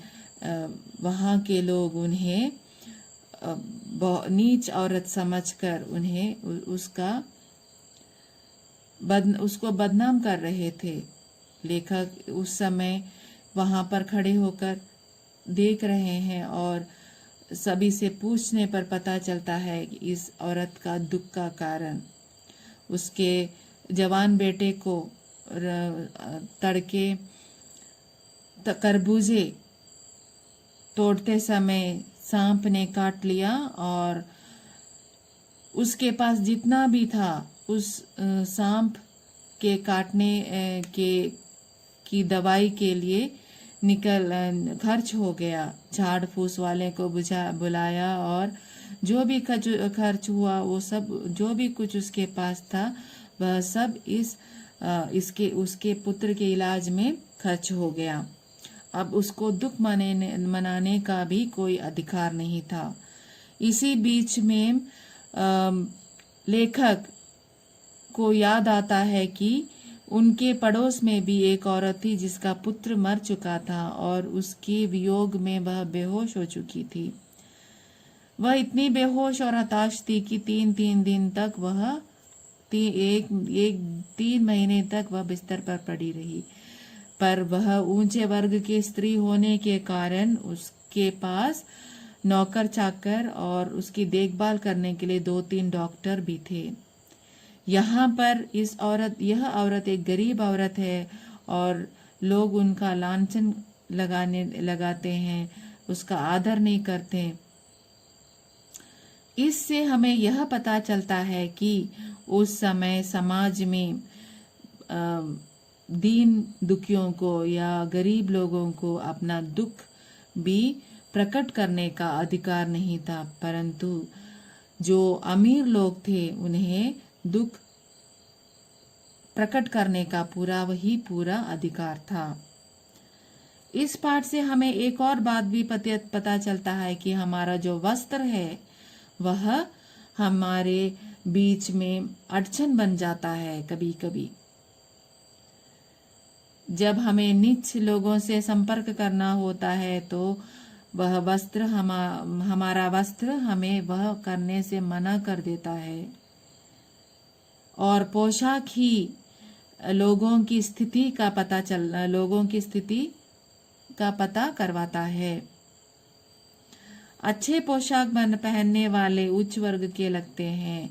वहाँ के लोग उन्हें नीच औरत समझकर उन्हें उसको बदनाम कर रहे थे. लेखक उस समय वहाँ पर खड़े होकर देख रहे हैं और सभी से पूछने पर पता चलता है कि इस औरत का दुख का कारण उसके जवान बेटे को तड़के तरबूजे तोड़ते समय सांप ने काट लिया और उसके पास जितना भी था उस सांप के काटने की दवाई के लिए खर्च हो गया. झाड़ फूस वाले को बुलाया और जो भी खर्च हुआ वो सब जो भी कुछ उसके पास था वह सब उसके पुत्र के इलाज में खर्च हो गया. अब उसको दुख मनाने का भी कोई अधिकार नहीं था. इसी बीच में लेखक को याद आता है कि उनके पड़ोस में भी एक औरत थी जिसका पुत्र मर चुका था और उसके वियोग में वह बेहोश हो चुकी थी. वह इतनी बेहोश और हताश थी कि तीन महीने तक वह बिस्तर पर पड़ी रही. पर वह ऊंचे वर्ग की स्त्री होने के कारण उसके पास नौकर चाकर और उसकी देखभाल करने के लिए 2-3 डॉक्टर भी थे. यहाँ पर यह औरत एक गरीब औरत है और लोग उनका लांछन लगाते हैं, उसका आदर नहीं करते। इससे हमें यह पता चलता है कि उस समय समाज में दीन दुखियों को या गरीब लोगों को अपना दुख भी प्रकट करने का अधिकार नहीं था, परंतु जो अमीर लोग थे उन्हें दुख प्रकट करने का पूरा अधिकार था। इस पाठ से हमें एक और बात भी पता चलता है कि हमारा जो वस्त्र है वह हमारे बीच में अड़चन बन जाता है। कभी कभी जब हमें नीच लोगों से संपर्क करना होता है तो वह वस्त्र हमारा वस्त्र हमें वह करने से मना कर देता है, और पोशाक ही लोगों की स्थिति का पता करवाता है। अच्छे पोशाक पहनने वाले उच्च वर्ग के लगते हैं।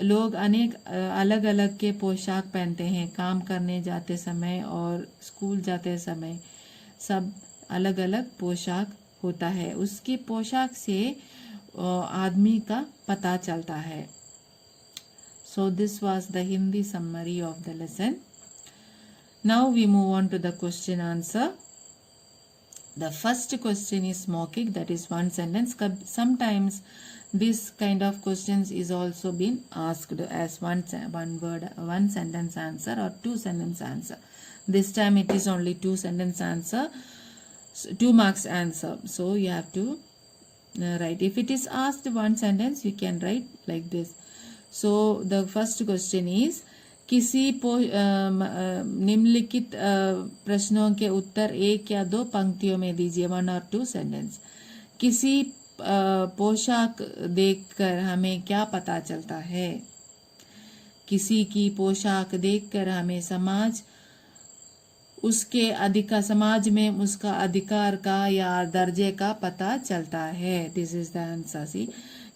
लोग अनेक अलग अलग के पोशाक पहनते हैं, काम करने जाते समय और स्कूल जाते समय सब अलग अलग पोशाक होता है। उसकी पोशाक से आदमी का पता चलता है। So this was the Hindi summary of the lesson. Now we move on to the question answer. The first question is maukhik, that is one sentence. Sometimes this kind of questions is also been asked as one word, one sentence answer or two sentence answer. This time it is only two sentence answer, 2 marks answer. So you have to write. If it is asked one sentence, you can write like this. So the first question is, किसी निम्नलिखित प्रश्नों के उत्तर एक या दो पंक्तियों में दीजिए, 1 or 2 सेंटेंस। किसी पोशाक देखकर हमें क्या पता चलता है? किसी की पोशाक देखकर हमें समाज में उसका अधिकार का या दर्जे का पता चलता है। This is the answer. C,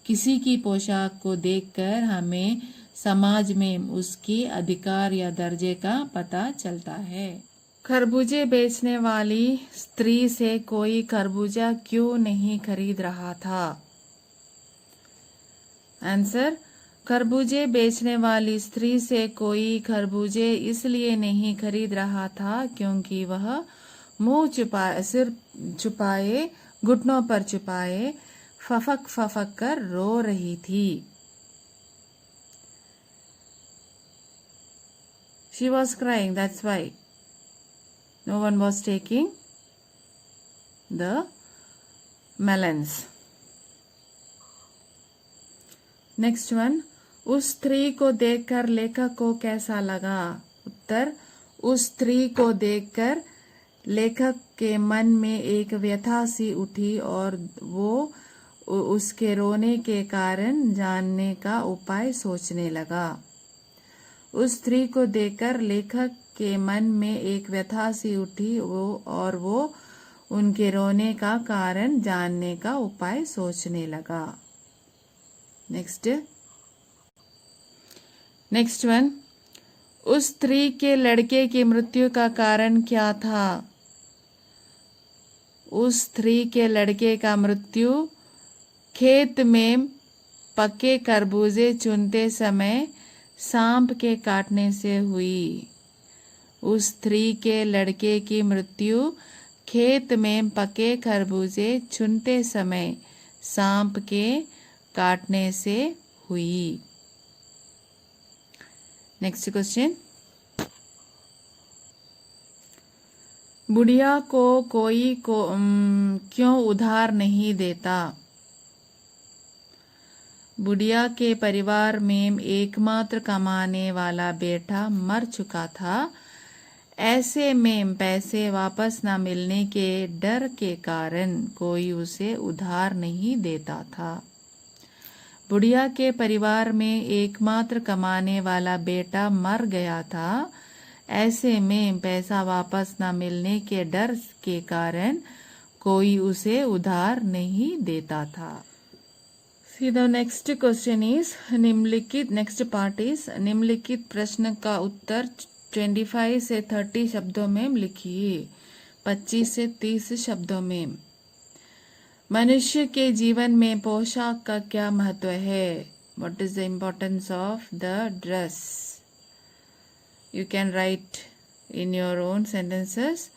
किसी की पोशाक को देखकर हमें समाज में उसके अधिकार या दर्जे का पता चलता है। खरबूजे बेचने वाली स्त्री से कोई खरबूजा क्यों नहीं खरीद रहा था? आंसर, खरबूजे बेचने वाली स्त्री से कोई खरबूजे इसलिए नहीं खरीद रहा था क्योंकि वह सिर छुपाए, घुटनों पर छुपाए फफक फफक कर रो रही थी। She was crying, that's why no one was taking the melons. Next one, उस स्त्री को देखकर लेखक को कैसा लगा? उत्तर, उस स्त्री को देखकर लेखक के मन में एक व्यथा सी उठी और वो उसके रोने के कारण जानने का उपाय सोचने लगा। उस स्त्री को देखकर लेखक के मन में एक व्यथा सी उठी और वो उनके रोने का कारण जानने का उपाय सोचने लगा। नेक्स्ट वन, उस स्त्री के लड़के की मृत्यु का कारण क्या था? उस स्त्री के लड़के का मृत्यु खेत में पके खरबूजे चुनते समय सांप के काटने से हुई। उस स्त्री के लड़के की मृत्यु खेत में पके खरबूजे चुनते समय सांप के काटने से हुई। नेक्स्ट क्वेश्चन, बुढ़िया को कोई क्यों उधार नहीं देता? बुढ़िया के परिवार में एकमात्र कमाने वाला बेटा मर चुका था। ऐसे में पैसे वापस न मिलने के डर के कारण कोई उसे उधार नहीं देता था। बुढ़िया के परिवार में एकमात्र कमाने वाला बेटा मर गया था। ऐसे में पैसा वापस न मिलने के डर के कारण कोई उसे उधार नहीं देता था। See the next question is निम्नलिखित next part is निम्नलिखित प्रश्न का उत्तर 25 से 30 शब्दों में लिखिए। 25 से 30 शब्दों में। मनुष्य के जीवन में पोशाक का क्या महत्व है? What is the importance of the dress? You can write in your own sentences.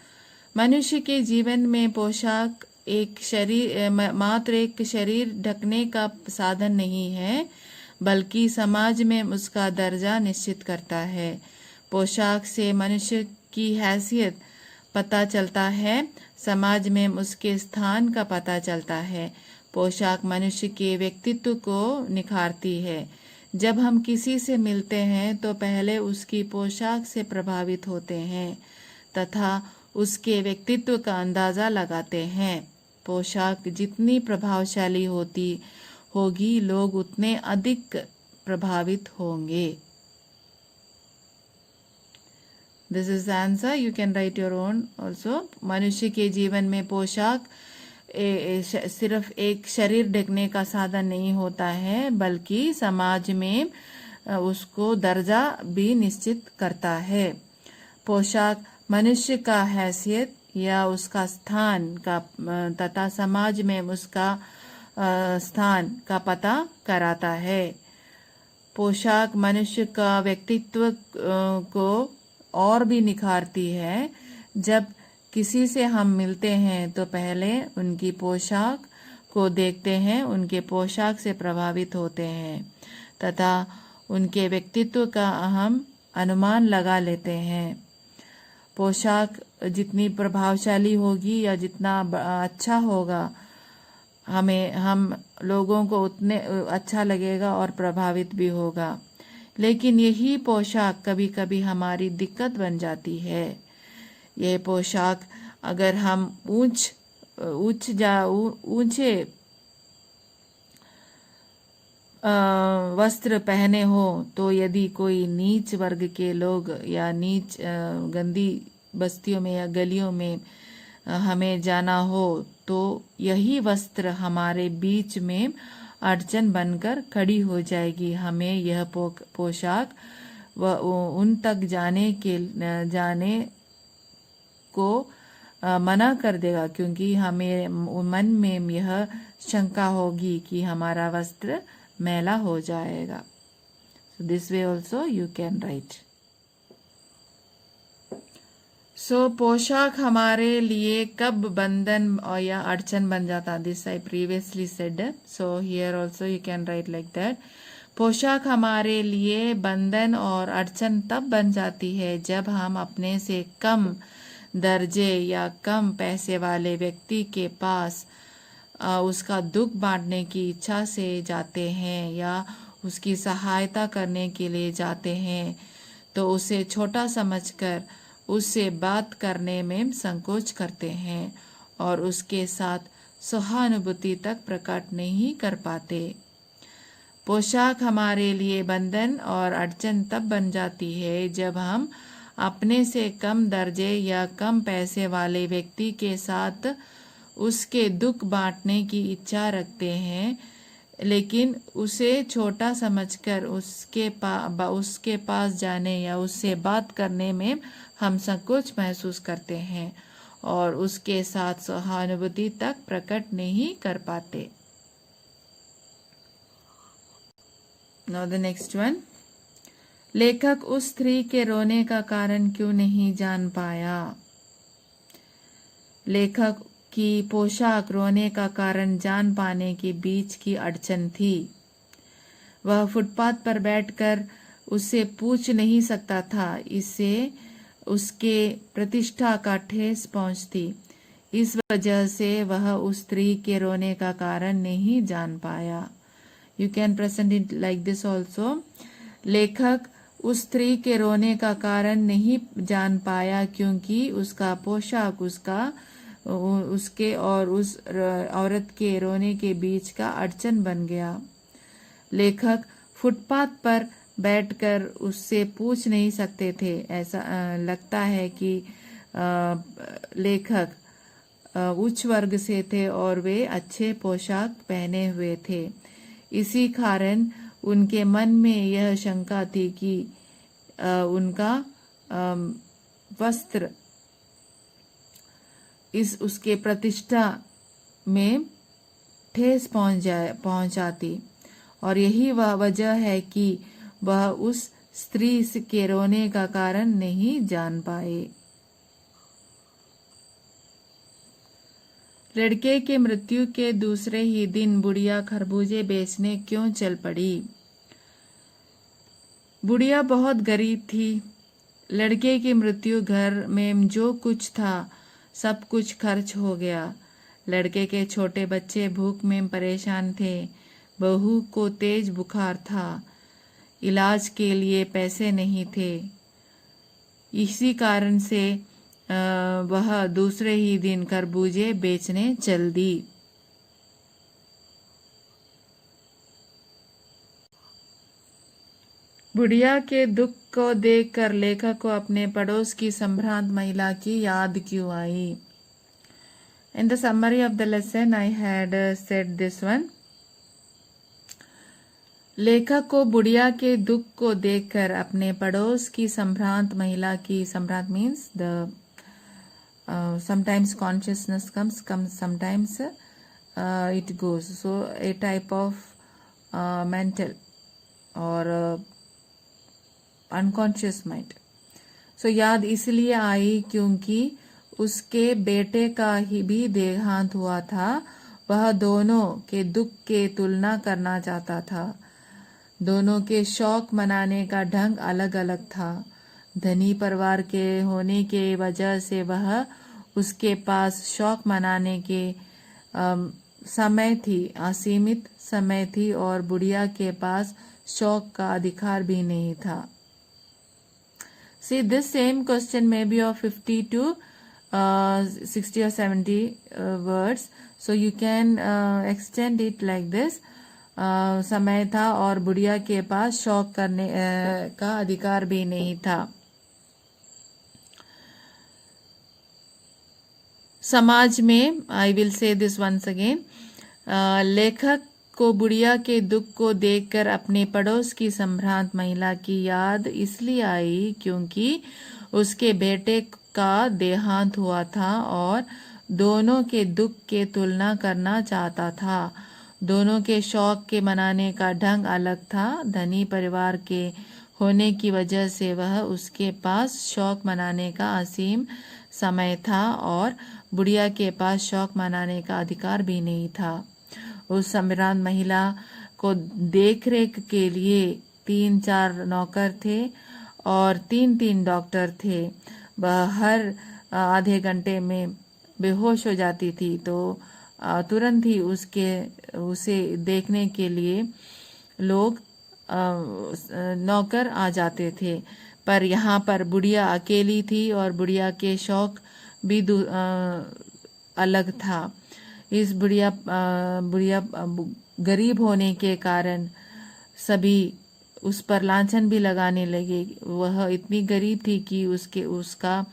मनुष्य के जीवन में पोशाक मात्र एक शरीर ढकने का साधन नहीं है, बल्कि समाज में उसका दर्जा निश्चित करता है। पोशाक से मनुष्य की हैसियत पता चलता है, समाज में उसके स्थान का पता चलता है। पोशाक मनुष्य के व्यक्तित्व को निखारती है। जब हम किसी से मिलते हैं तो पहले उसकी पोशाक से प्रभावित होते हैं तथा उसके व्यक्तित्व का अंदाजा लगाते हैं। पोशाक जितनी प्रभावशाली होगी, लोग उतने अधिक प्रभावित होंगे। This is the answer. You can write your own also. मनुष्य के जीवन में पोशाक सिर्फ एक शरीर ढकने का साधन नहीं होता है, बल्कि समाज में उसको दर्जा भी निश्चित करता है। पोशाक मनुष्य का हैसियत या उसका स्थान का तथा समाज में उसका स्थान का पता कराता है। पोशाक मनुष्य का व्यक्तित्व को और भी निखारती है। जब किसी से हम मिलते हैं तो पहले उनकी पोशाक को देखते हैं, उनके पोशाक से प्रभावित होते हैं तथा उनके व्यक्तित्व का हम अनुमान लगा लेते हैं। पोशाक जितनी प्रभावशाली होगी या जितना अच्छा होगा, हम लोगों को उतने अच्छा लगेगा और प्रभावित भी होगा। लेकिन यही पोशाक कभी कभी हमारी दिक्कत बन जाती है। यह पोशाक अगर हम ऊंचे वस्त्र पहने हो तो यदि कोई नीच वर्ग के लोग या नीच गंदी बस्तियों में या गलियों में हमें जाना हो तो यही वस्त्र हमारे बीच में अड़चन बनकर खड़ी हो जाएगी। हमें यह पोशाक उन तक जाने को मना कर देगा, क्योंकि हमें मन में यह शंका होगी कि हमारा वस्त्र मैला हो जाएगा। So this way also you can write. So पोशाक हमारे लिए कब बंधन और या अड़चन बन जाता? This I previously said. So here also you can write like that. पोशाक हमारे लिए बंधन और अड़चन तब बन जाती है जब हम अपने से कम दर्जे या कम पैसे वाले व्यक्ति के पास उसका दुख बांटने की इच्छा से जाते हैं या उसकी सहायता करने के लिए जाते हैं, तो उसे छोटा समझकर उससे बात करने में संकोच करते हैं और उसके साथ सहानुभूति तक प्रकट नहीं कर पाते। पोशाक हमारे लिए बंधन और अड़चन तब बन जाती है जब हम अपने से कम दर्जे या कम पैसे वाले व्यक्ति के साथ उसके दुख बांटने की इच्छा रखते हैं, लेकिन उसे छोटा समझकर उसके पास जाने या उससे बात करने में हम संकोच महसूस करते हैं और उसके साथ सहानुभूति तक प्रकट नहीं कर पाते। Now the next one. लेखक उस स्त्री के रोने का कारण क्यों नहीं जान पाया? लेखक की पोशाक रोने का कारण जान पाने के बीच की अड़चन थी। वह फुटपाथ पर बैठकर उससे पूछ नहीं सकता था, इससे उसके प्रतिष्ठा का ठेस पहुंचती। इस वजह से वह उस स्त्री के रोने का कारण नहीं जान पाया। You can present it like this also. लेखक उस स्त्री के रोने का कारण नहीं जान पाया क्योंकि उसका पोशाक उसके और उस औरत के रोने के बीच का अड़चन बन गया। लेखक फुटपाथ पर बैठकर उससे पूछ नहीं सकते थे। ऐसा लगता है कि लेखक उच्च वर्ग से थे और वे अच्छे पोशाक पहने हुए थे, इसी कारण उनके मन में यह शंका थी कि उनका वस्त्र उसके प्रतिष्ठा में ठेस पहुंचाती, और यही वह वजह है कि वह उस स्त्री के रोने का कारण नहीं जान पाए। लड़के के मृत्यु के दूसरे ही दिन बुढ़िया खरबूजे बेचने क्यों चल पड़ी? बुढ़िया बहुत गरीब थी। लड़के की मृत्यु घर में जो कुछ था सब कुछ खर्च हो गया। लड़के के छोटे बच्चे भूख में परेशान थे। बहू को तेज बुखार था। इलाज के लिए पैसे नहीं थे। इसी कारण से वह दूसरे ही दिन खरबूजे बेचने चल दी। बुढ़िया के दुख को देखकर लेखक को अपने पड़ोस की संभ्रांत महिला की याद क्यों आई? In the summary of the lesson, I had said this one. लेखक को बुढ़िया के दुख को देखकर अपने पड़ोस की संभ्रांत महिला की, संभ्रांत means the sometimes consciousness comes sometimes it goes, so a type of mental or unconscious mind. So याद इसलिए आई क्योंकि उसके बेटे का ही भी देहांत हुआ था। वह दोनों के दुख के तुलना करना चाहता था। दोनों के शौक मनाने का ढंग अलग अलग था। धनी परिवार के होने के वजह से वह उसके पास शौक मनाने के समय थी, असीमित समय थी, और बुढ़िया के पास शौक का अधिकार भी नहीं था। See, this same question may be of 50 to 60 or 70 words. So you can extend it like this. समय था और बुढ़िया के पास शौक करने का अधिकार भी नहीं था। समाज में, I will say this once again, लेखक को बुढ़िया के दुख को देखकर अपने पड़ोस की संभ्रांत महिला की याद इसलिए आई क्योंकि उसके बेटे का देहांत हुआ था और दोनों के दुख के तुलना करना चाहता था। दोनों के शौक के मनाने का ढंग अलग था। धनी परिवार के होने की वजह से वह उसके पास शौक मनाने का असीम समय था और बुढ़िया के पास शौक मनाने का अधिकार भी नहीं था। उस संभ्रांत महिला को देखरेख के लिए 3-4 नौकर थे और 3-3 डॉक्टर थे। वह हर आधे घंटे में बेहोश हो जाती थी तो तुरंत ही उसे देखने के लिए लोग नौकर आ जाते थे। पर यहाँ पर बुढ़िया अकेली थी और बुढ़िया के शौक भी अलग था। इस बुढ़िया गरीब होने के कारण सभी उस पर लांछन भी लगाने लगे। वह इतनी गरीब थी कि उसका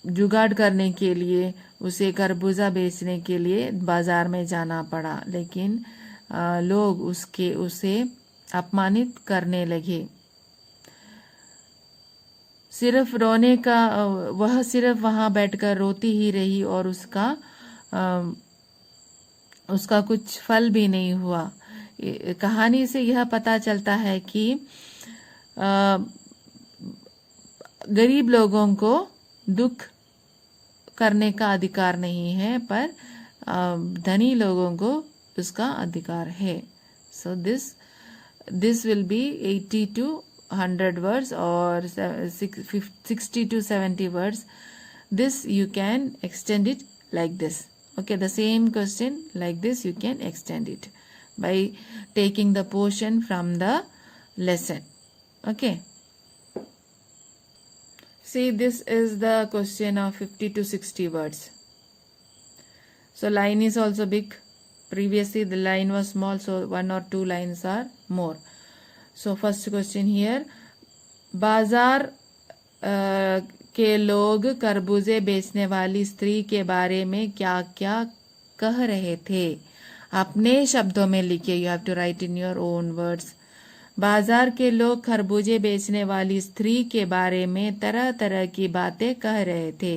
जुगाड़ करने के लिए उसे खरबूजा बेचने के लिए बाजार में जाना पड़ा, लेकिन लोग उसे अपमानित करने लगे। सिर्फ रोने का, वह सिर्फ वहां बैठकर रोती ही रही और उसका कुछ फल भी नहीं हुआ। कहानी से यह पता चलता है कि गरीब लोगों को दुख करने का अधिकार नहीं है, पर धनी लोगों को उसका अधिकार है। So this will be 80 to 100 words or 60 to 70 words. This you can extend it like this. Okay, the same question like this you can extend it by taking the portion from the lesson. Okay. See, this is the question of 50 to 60 words. So line is also big. Previously the line was small, so 1 or 2 lines are more. So first question here, बाजार के लोग खरबूजे बेचने वाली स्त्री के बारे में क्या क्या कह रहे थे? अपने शब्दों में लिखिए, you have to write in your own words. बाजार के लोग खरबूजे बेचने वाली स्त्री के बारे में तरह तरह की बातें कह रहे थे।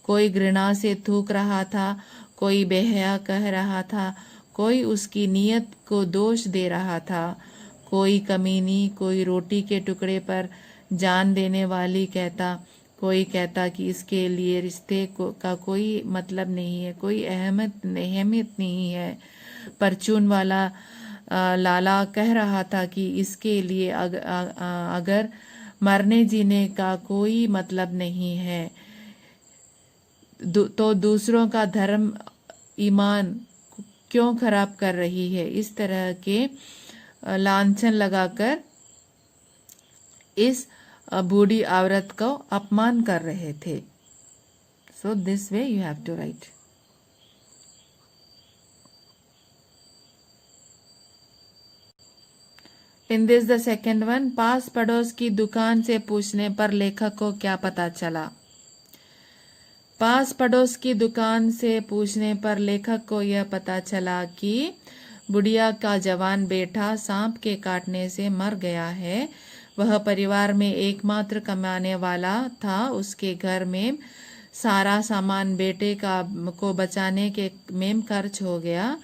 कोई घृणा से थूक रहा था, कोई बेहया कह रहा था, कोई उसकी नीयत को दोष दे रहा था, कोई कमीनी, कोई रोटी के टुकड़े पर जान देने वाली कहता, कोई कहता कि इसके लिए रिश्ते का कोई मतलब नहीं है, कोई अहमियत नहीं है। परचून वाला लाला कह रहा था कि इसके लिए अगर मरने जीने का कोई मतलब नहीं है तो दूसरों का धर्म ईमान क्यों खराब कर रही है। इस तरह के लांछन लगाकर इस बूढ़ी औरत को अपमान कर रहे थे। So this way you have to write. In this the second one, पास पड़ोस की दुकान से पूछने पर लेखक को क्या पता चला। पास पड़ोस की दुकान से पूछने पर लेखक को यह पता चला कि बुढ़िया का जवान बेटा सांप के काटने से मर गया है। वह परिवार में एकमात्र कमाने वाला था। उसके घर में सारा सामान बेटे को बचाने के में खर्च हो गया।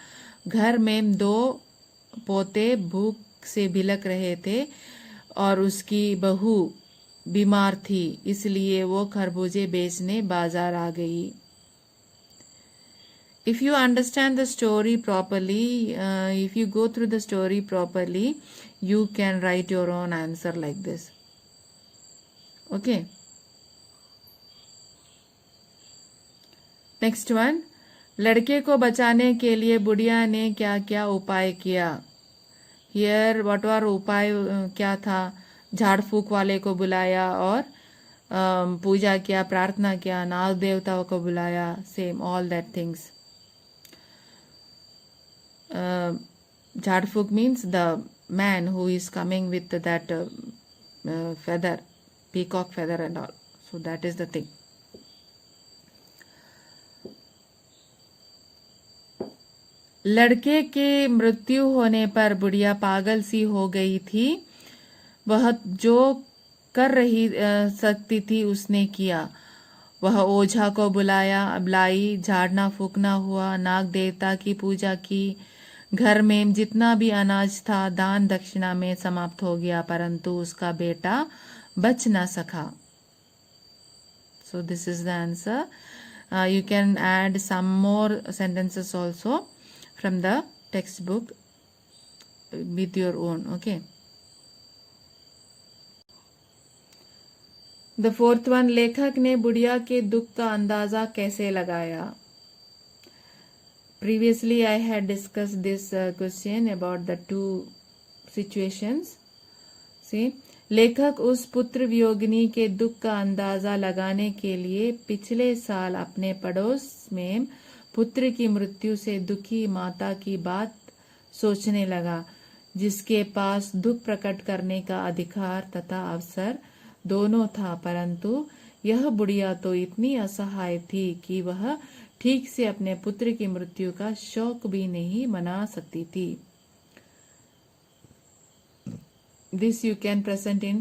घर में 2 पोते भूख से भिलक रहे थे और उसकी बहू बीमार थी, इसलिए वो खरबूजे बेचने बाजार आ गई। If you understand the story properly, if you go through the story properly, you can write your own answer like this. Okay. Next one, लड़के को बचाने के लिए बुढ़िया ने क्या क्या उपाय किया। Here what were उपाय क्या था। झाड़ फूक वाले को बुलाया और पूजा किया, प्रार्थना किया, नाग देवताओं को बुलाया, सेम ऑल दैट थिंग्स। झाड़ फूक means the man who is coming with that feather, peacock feather and all. So that is the thing. लड़के के मृत्यु होने पर बुढ़िया पागल सी हो गई थी। वह जो कर रही सकती थी उसने किया। वह ओझा को बुलाई, झाड़ना फूकना हुआ, नाग देवता की पूजा की। घर में जितना भी अनाज था दान दक्षिणा में समाप्त हो गया, परंतु उसका बेटा बच ना सका। So this is the answer. You can add some more sentences also from the textbook with your own. Okay. The fourth one, लेखक ने बुढ़िया के दुख का अंदाजा कैसे लगाया। Previously I had discussed this question about the 2 situations. See, लेखक उस पुत्र वियोगिनी के दुख का अंदाजा लगाने के लिए पिछले साल अपने पड़ोस में पुत्र की मृत्यु से दुखी माता की बात सोचने लगा, जिसके पास दुख प्रकट करने का अधिकार तथा अवसर दोनों था, परंतु यह बुढ़िया तो इतनी असहाय थी कि वह ठीक से अपने पुत्र की मृत्यु का शोक भी नहीं मना सकती थी। This you can present in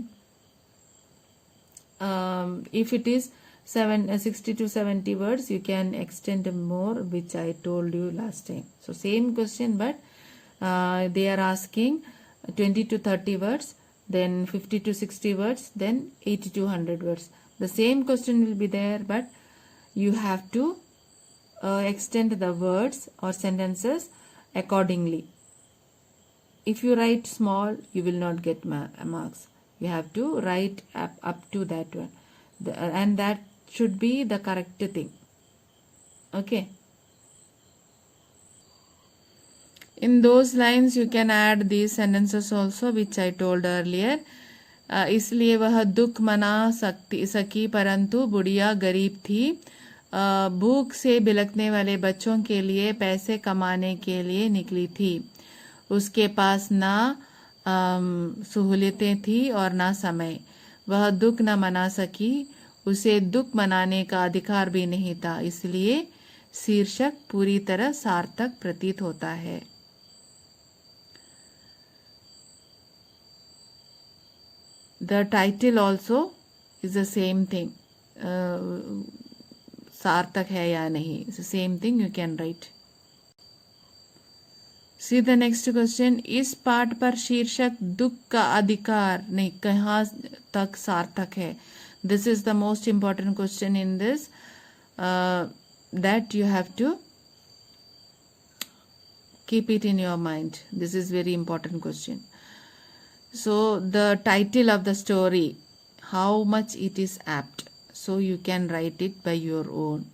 if it is 60 to 70 words, you can extend more, which I told you last time. So same question, but they are asking 20 to 30 words, then 50 to 60 words, then 80 to 100 words. The same question will be there, but you have to extend the words or sentences accordingly. If you write small, you will not get marks. You have to write up to that one, and that should be the correct thing. Okay. In those lines you can add these sentences also, which I told earlier. इसलिए वह दुख मना सकी, परंतु बुढ़िया गरीब थी। भूख से बिलखने वाले बच्चों के लिए पैसे कमाने के लिए निकली थी। उसके पास ना सहूलियतें थी और ना समय। वह दुख न मना सकी, उसे दुख मनाने का अधिकार भी नहीं था, इसलिए शीर्षक पूरी तरह सार्थक प्रतीत होता है। The title also is the same thing. सार्थक है या नहीं, it's the same thing you can write. See the next question. इस पाठ पर शीर्षक दुख का अधिकार नहीं कहाँ तक सार्थक है? This is the most important question in this that you have to keep it in your mind. This is very important question. So the title of the story, how much it is apt. So you can write it by your own.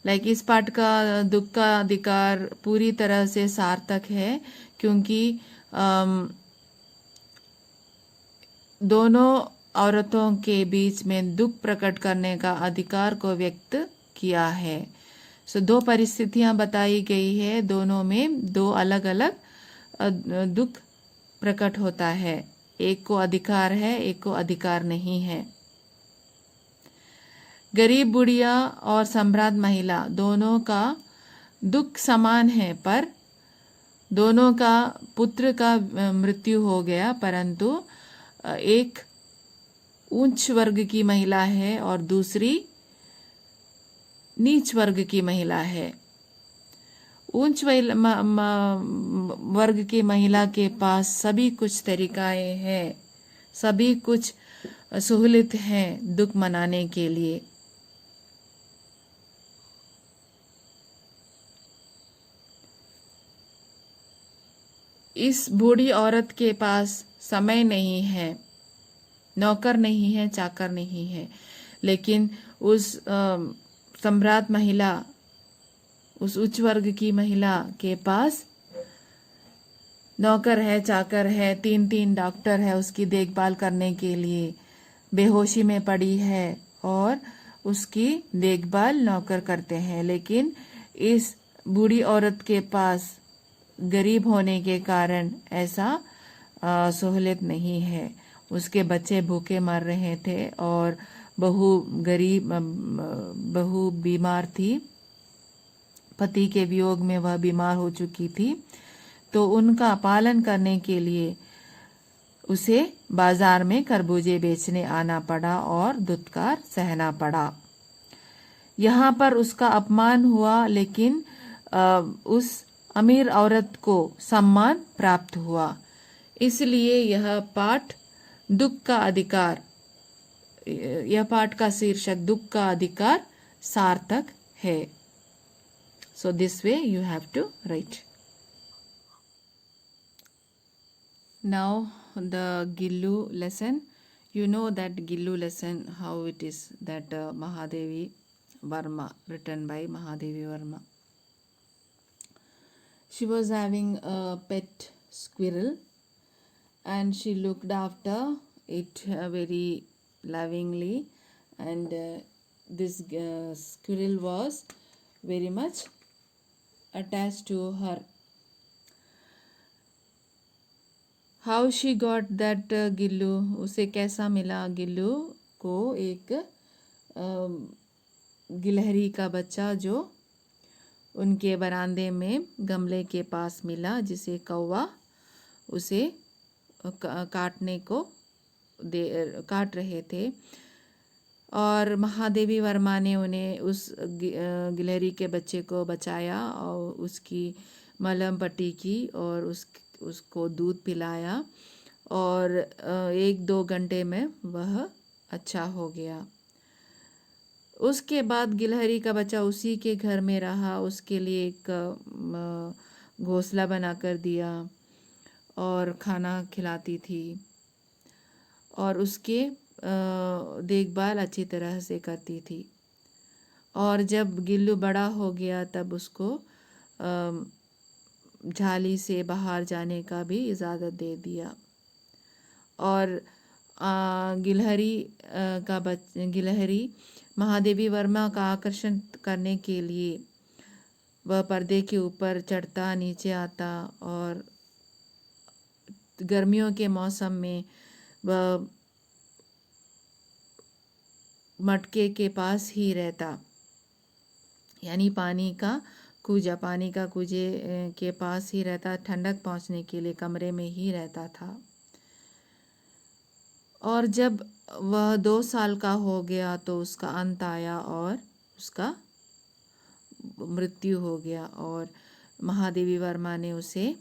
Like इस पाठ का दुख का अधिकार पूरी तरह से सार्थक है क्योंकि दोनों औरतों के बीच में दुख प्रकट करने का अधिकार को व्यक्त किया है। सो दो परिस्थितियां बताई गई है, दोनों में दो अलग अलग दुख प्रकट होता है, एक को अधिकार है एक को अधिकार नहीं है। गरीब बुढ़िया और सम्राट महिला दोनों का दुख समान है, पर दोनों का पुत्र का मृत्यु हो गया, परंतु एक उच्च वर्ग की महिला है और दूसरी नीच वर्ग की महिला है। उच्च वर्ग की महिला के पास सभी कुछ तरीकाएं हैं, सभी कुछ सहूलियत है दुख मनाने के लिए। इस बूढ़ी औरत के पास समय नहीं है, नौकर नहीं है, चाकर नहीं है, लेकिन उस सम्राट महिला, उस उच्च वर्ग की महिला के पास नौकर है, चाकर है, तीन डॉक्टर है उसकी देखभाल करने के लिए। बेहोशी में पड़ी है और उसकी देखभाल नौकर करते हैं, लेकिन इस बूढ़ी औरत के पास गरीब होने के कारण ऐसा सहूलियत नहीं है। उसके बच्चे भूखे मर रहे थे और बहू बीमार थी, पति के वियोग में वह बीमार हो चुकी थी, तो उनका पालन करने के लिए उसे बाजार में खरबूजे बेचने आना पड़ा और दुत्कार सहना पड़ा। यहाँ पर उसका अपमान हुआ, लेकिन उस अमीर औरत को सम्मान प्राप्त हुआ। इसलिए यह पाठ दुख का अधिकार, यह पाठ का शीर्षक दुख का अधिकार सार्थक है। So this way you have to write. Now the Gillu lesson. You know that Gillu lesson, how it is, that Mahadevi Varma, written by Mahadevi Varma. She was having a pet squirrel and she looked after it very lovingly, and this squirrel was very much attached to her. How she got that Gillu, उसे कैसा मिला? गिल्लू को एक गिलहरी का बच्चा जो उनके बरामदे में गमले के पास मिला, जिसे कौवा उसे काटने को काट रहे थे, और महादेवी वर्मा ने उन्हें उस गिलहरी के बच्चे को बचाया और उसकी मलहम पट्टी की और उसको दूध पिलाया, और 1-2 घंटे में वह अच्छा हो गया। उसके बाद गिलहरी का बच्चा उसी के घर में रहा, उसके लिए एक घोंसला बनाकर दिया और खाना खिलाती थी और उसके देखभाल अच्छी तरह से करती थी। और जब गिल्लू बड़ा हो गया तब उसको झाली से बाहर जाने का भी इजाज़त दे दिया। और गिलहरी महादेवी वर्मा का आकर्षण करने के लिए वह पर्दे के ऊपर चढ़ता, नीचे आता, और गर्मियों के मौसम में वह मटके के पास ही रहता। यानी पानी का कूजा के पास ही रहता, ठंडक पहुंचने के लिए कमरे में ही रहता था। और जब वह 2 साल का हो गया तो उसका अंत आया और उसका मृत्यु हो गया, और महादेवी वर्मा ने उसे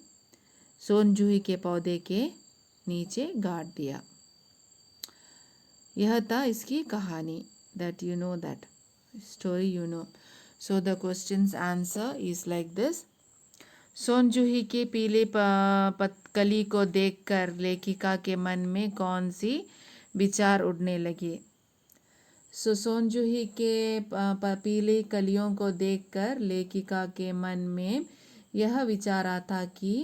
सोनजूही के पौधे के नीचे गाड़ दिया। यह था इसकी कहानी। That you know that story you know. So the questions answer is like this. सोनजूही के पीले कली को देखकर लेखिका के मन में कौन सी विचार उड़ने लगे? सोनजूही के पीले कलियों को देखकर लेखिका के मन में यह विचार आता कि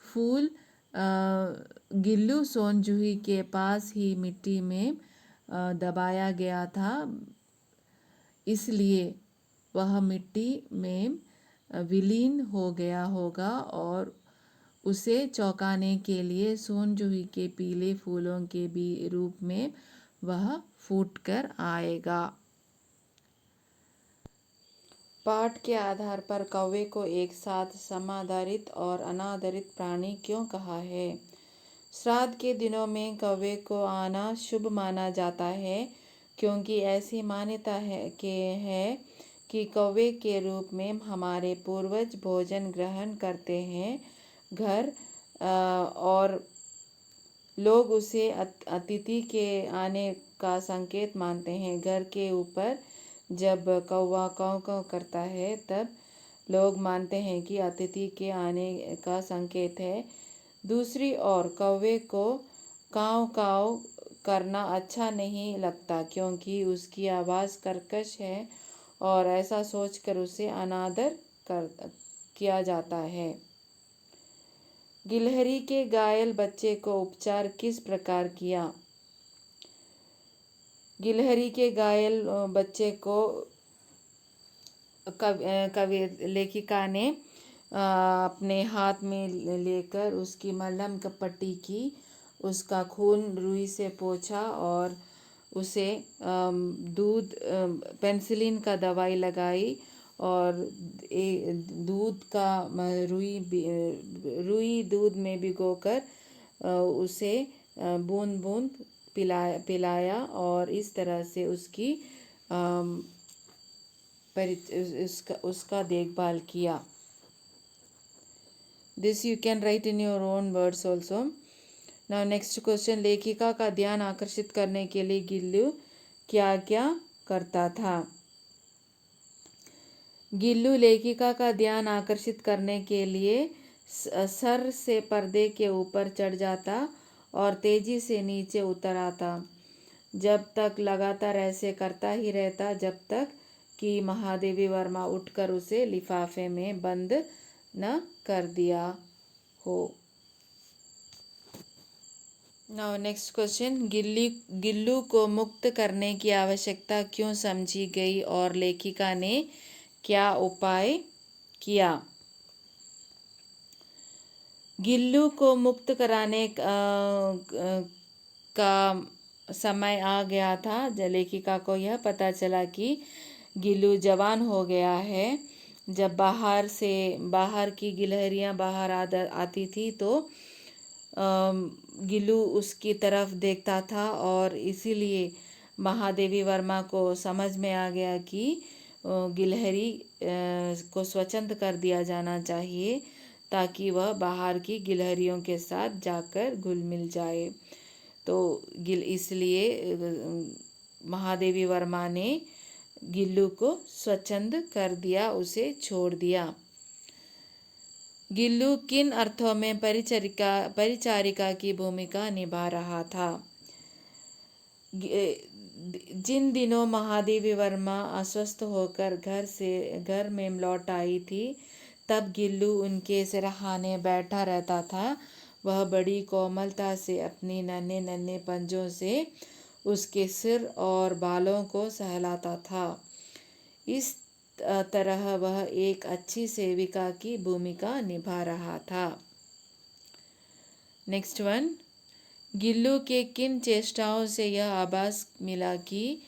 फूल गिल्लू सोनजूही के पास ही मिट्टी में दबाया गया था, इसलिए वह मिट्टी में विलीन हो गया होगा और उसे चौंकाने के लिए सोनजूही के पीले फूलों के भी रूप में वह फूट कर आएगा। पाठ के आधार पर कौवे को एक साथ समादरित और अनादरित प्राणी क्यों कहा है? श्राद्ध के दिनों में कौवे को आना शुभ माना जाता है, क्योंकि ऐसी मान्यता है कि कौवे के रूप में हमारे पूर्वज भोजन ग्रहण करते हैं। घर और लोग उसे अतिथि के आने का संकेत मानते हैं। घर के ऊपर जब कौवा काँव काँव करता है तब लोग मानते हैं कि अतिथि के आने का संकेत है। दूसरी ओर कौवे को काँव काँव करना अच्छा नहीं लगता, क्योंकि उसकी आवाज़ कर्कश है और ऐसा सोचकर उसे अनादर किया जाता है। गिलहरी के घायल बच्चे को उपचार किस प्रकार किया? गिलहरी के घायल बच्चे को लेखिका ने अपने हाथ में लेकर उसकी मलहम का पट्टी की, उसका खून रुई से पोंछा और उसे दूध पेनिसिलिन का दवाई लगाई और दूध का रुई दूध में भिगोकर उसे बूंद बूंद पिलाया और इस तरह से उसका देखभाल किया। This you can right in your own words also. Now next question, लेखिका का ध्यान आकर्षित करने के लिए गिल्लू क्या क्या करता था? गिल्लू लेखिका का ध्यान आकर्षित करने के लिए सर से पर्दे के ऊपर चढ़ जाता और तेजी से नीचे उतर आता। जब तक लगातार ऐसे करता ही रहता जब तक कि महादेवी वर्मा उठकर उसे लिफाफे में बंद न कर दिया हो। नाउ नेक्स्ट क्वेश्चन, गिल्लू को मुक्त करने की आवश्यकता क्यों समझी गई और लेखिका ने क्या उपाय किया? गिल्लू को मुक्त कराने का समय आ गया था। लेखिका को यह पता चला कि गिल्लू जवान हो गया है। जब बाहर की गिलहरियां बाहर आती थी तो गिल्लू उसकी तरफ देखता था और इसीलिए महादेवी वर्मा को समझ में आ गया कि गिलहरी को स्वच्छंद कर दिया जाना चाहिए ताकि वह बाहर की गिलहरियों के साथ जाकर घुल मिल जाए। तो इसलिए महादेवी वर्मा ने गिल्लू को स्वच्छंद कर दिया, उसे छोड़ दिया। गिल्लू किन अर्थों में परिचारिका की भूमिका निभा रहा था? जिन दिनों महादेवी वर्मा अस्वस्थ होकर घर में लौट आई थी तब गिल्लू उनके सिरहाने बैठा रहता था। वह बड़ी कोमलता से अपने नन्हे नन्हे पंजों से उसके सिर और बालों को सहलाता था। इस तरह वह एक अच्छी सेविका की भूमिका निभा रहा था। नेक्स्ट वन, गिल्लू के किन चेष्टाओं से यह आभास मिला कि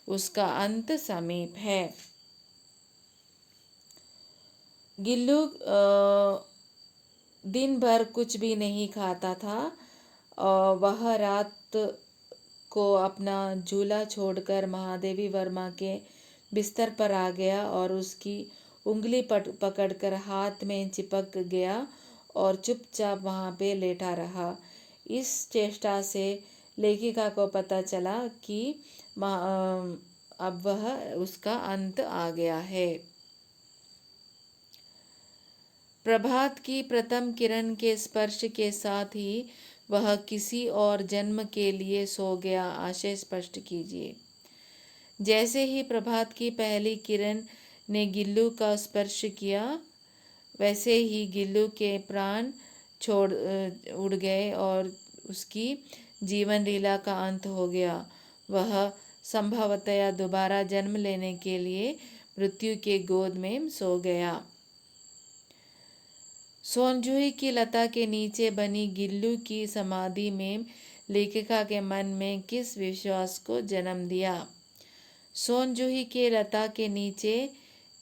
उसका अंत समीप है? गिल्लू दिन भर कुछ भी नहीं खाता था और वह रात को अपना झूला छोड़कर महादेवी वर्मा के बिस्तर पर आ गया और उसकी उंगली पकड़कर हाथ में चिपक गया और चुपचाप वहाँ पे लेटा रहा। इस चेष्टा से लेखिका को पता चला कि अब वह उसका अंत आ गया है। प्रभात की प्रथम किरण के स्पर्श के साथ ही वह किसी और जन्म के लिए सो गया। आशय स्पष्ट कीजिए। जैसे ही प्रभात की पहली किरण ने गिल्लू का स्पर्श किया, वैसे ही गिल्लू के प्राण छोड़ उड़ गए और उसकी जीवन लीला का अंत हो गया। वह संभवतया दोबारा जन्म लेने के लिए मृत्यु के गोद में सो गया। सोनजूही की लता के नीचे बनी गिल्लू की समाधि में लेखिका के मन में किस विश्वास को जन्म दिया? सोनजूही के लता के नीचे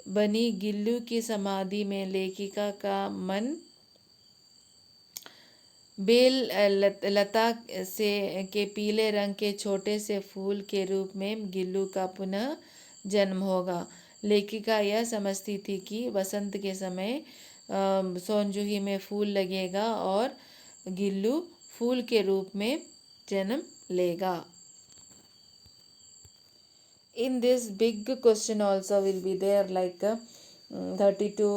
बनी गिल्लू की समाधि में लेखिका का मन बेल लता से के पीले रंग के छोटे से फूल के रूप में गिल्लू का पुनः जन्म होगा। लेखिका यह समझती थी कि वसंत के समय सोनजूही में फूल लगेगा और गिल्लू फूल के रूप में जन्म लेगा। In this big question also will be there like 30 to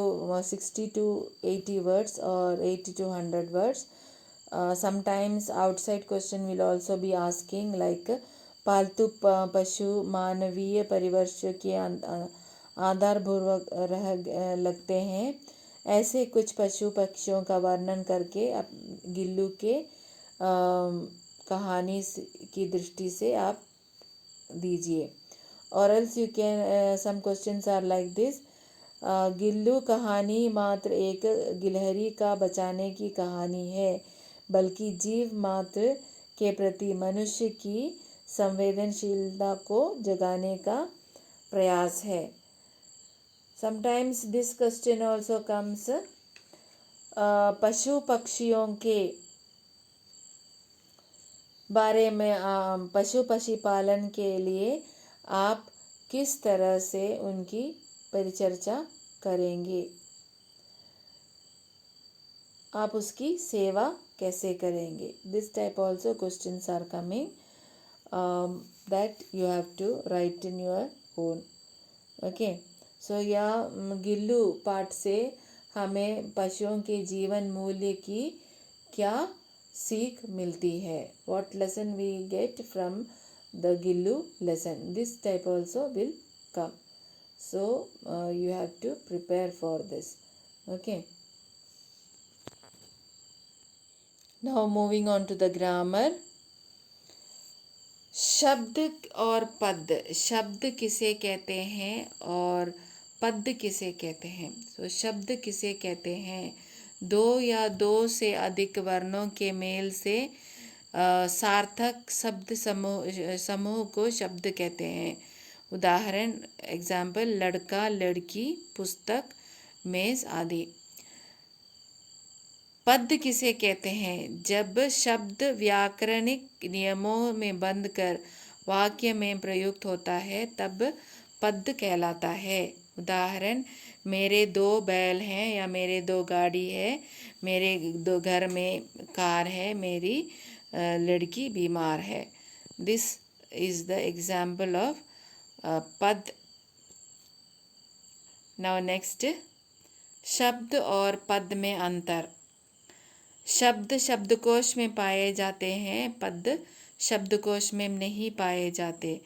60 to 80 words or 80 to 100 words. Sometimes outside question will also be asking like पालतू पशु मानवीय परिवर्ष के आधारपूर्वक लगते हैं। ऐसे कुछ पशु पक्षियों का वर्णन करके गिल्लू के कहानी की दृष्टि से आप दीजिए। और else you can some questions are like this. Gillu कहानी मात्र एक गिलहरी का बचाने की कहानी है, बल्कि जीव मात्र के प्रति मनुष्य की संवेदनशीलता को जगाने का प्रयास है। Sometimes this question also comes पशु पक्षियों के बारे में पशु पालन के लिए आप किस तरह से उनकी परिचर्चा करेंगे, आप उसकी सेवा कैसे करेंगे। This type also questions are coming that you have to write in your own. Okay, so यह गिल्लू पाठ से हमें पशुओं के जीवन मूल्य की क्या सीख मिलती है। What lesson we get from the Gillu lesson. This type also will come. So you have to prepare for this. Okay. Now moving on to the grammar. शब्द और पद। शब्द किसे कहते हैं और पद किसे कहते हैं? तो शब्द किसे कहते हैं? दो या दो से अधिक वर्णों के मेल से सार्थक शब्द समूह को शब्द कहते हैं। उदाहरण एग्जाम्पल लड़का, लड़की, पुस्तक, मेज आदि। पद किसे कहते हैं? जब शब्द व्याकरणिक नियमों में बंध कर वाक्य में प्रयुक्त होता है तब पद कहलाता है। उदाहरण मेरे 2 बैल हैं या मेरे 2 गाड़ी है, मेरे 2 घर में कार है, मेरी लड़की बीमार है। This is the example of पद। नाउ नेक्स्ट, शब्द और पद में अंतर। शब्द शब्दकोश में पाए जाते हैं, पद शब्दकोश में नहीं पाए जाते।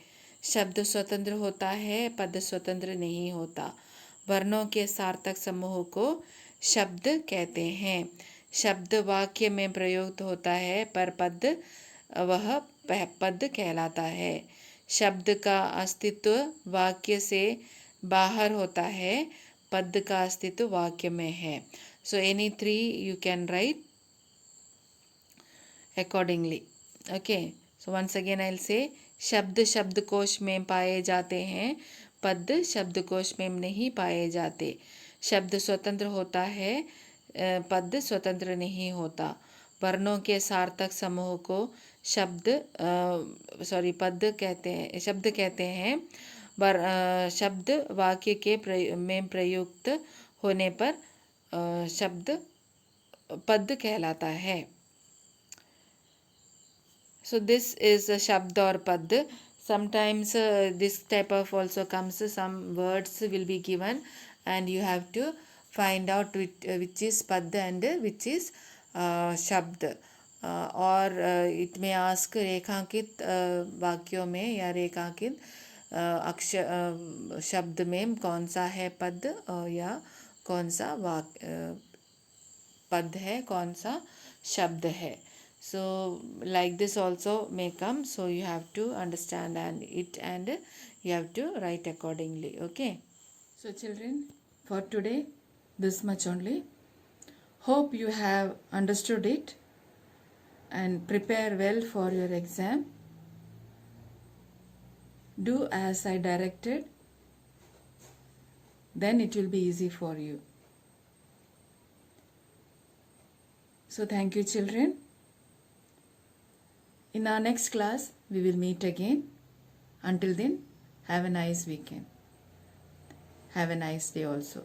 शब्द स्वतंत्र होता है, पद स्वतंत्र नहीं होता। वर्णों के सार्थक समूह को शब्द कहते हैं। शब्द वाक्य में प्रयुक्त होता है पर पद वह पद कहलाता है। शब्द का अस्तित्व वाक्य से बाहर होता है, पद का अस्तित्व वाक्य में है। So any 3 you can right accordingly. Okay, so once again I'll say शब्द शब्दकोश में पाए जाते हैं, पद शब्दकोश में नहीं पाए जाते। शब्द स्वतंत्र होता है, पद स्वतंत्र नहीं होता। वर्णों के सार्थक समूह को शब्द कहते हैं। शब्द वाक्य के में प्रयुक्त होने पर शब्द पद कहलाता है। So this is a shabd or pad. Sometimes this type of also comes, some words will be given and you have to find out which is pad and which is shabd. और it may ask रेखांकित वाक्यों में या रेखांकित अक्षर शब्द में कौन सा है पद या कौन सा पद है, कौन सा शब्द है. So like this also may come, so you have to understand and you have to write accordingly. Okay. So children, for today this much only. Hope you have understood it and prepare well for your exam. Do as I directed, then it will be easy for you. So thank you children. In our next class, we will meet again. Until then, have a nice weekend. Have a nice day also.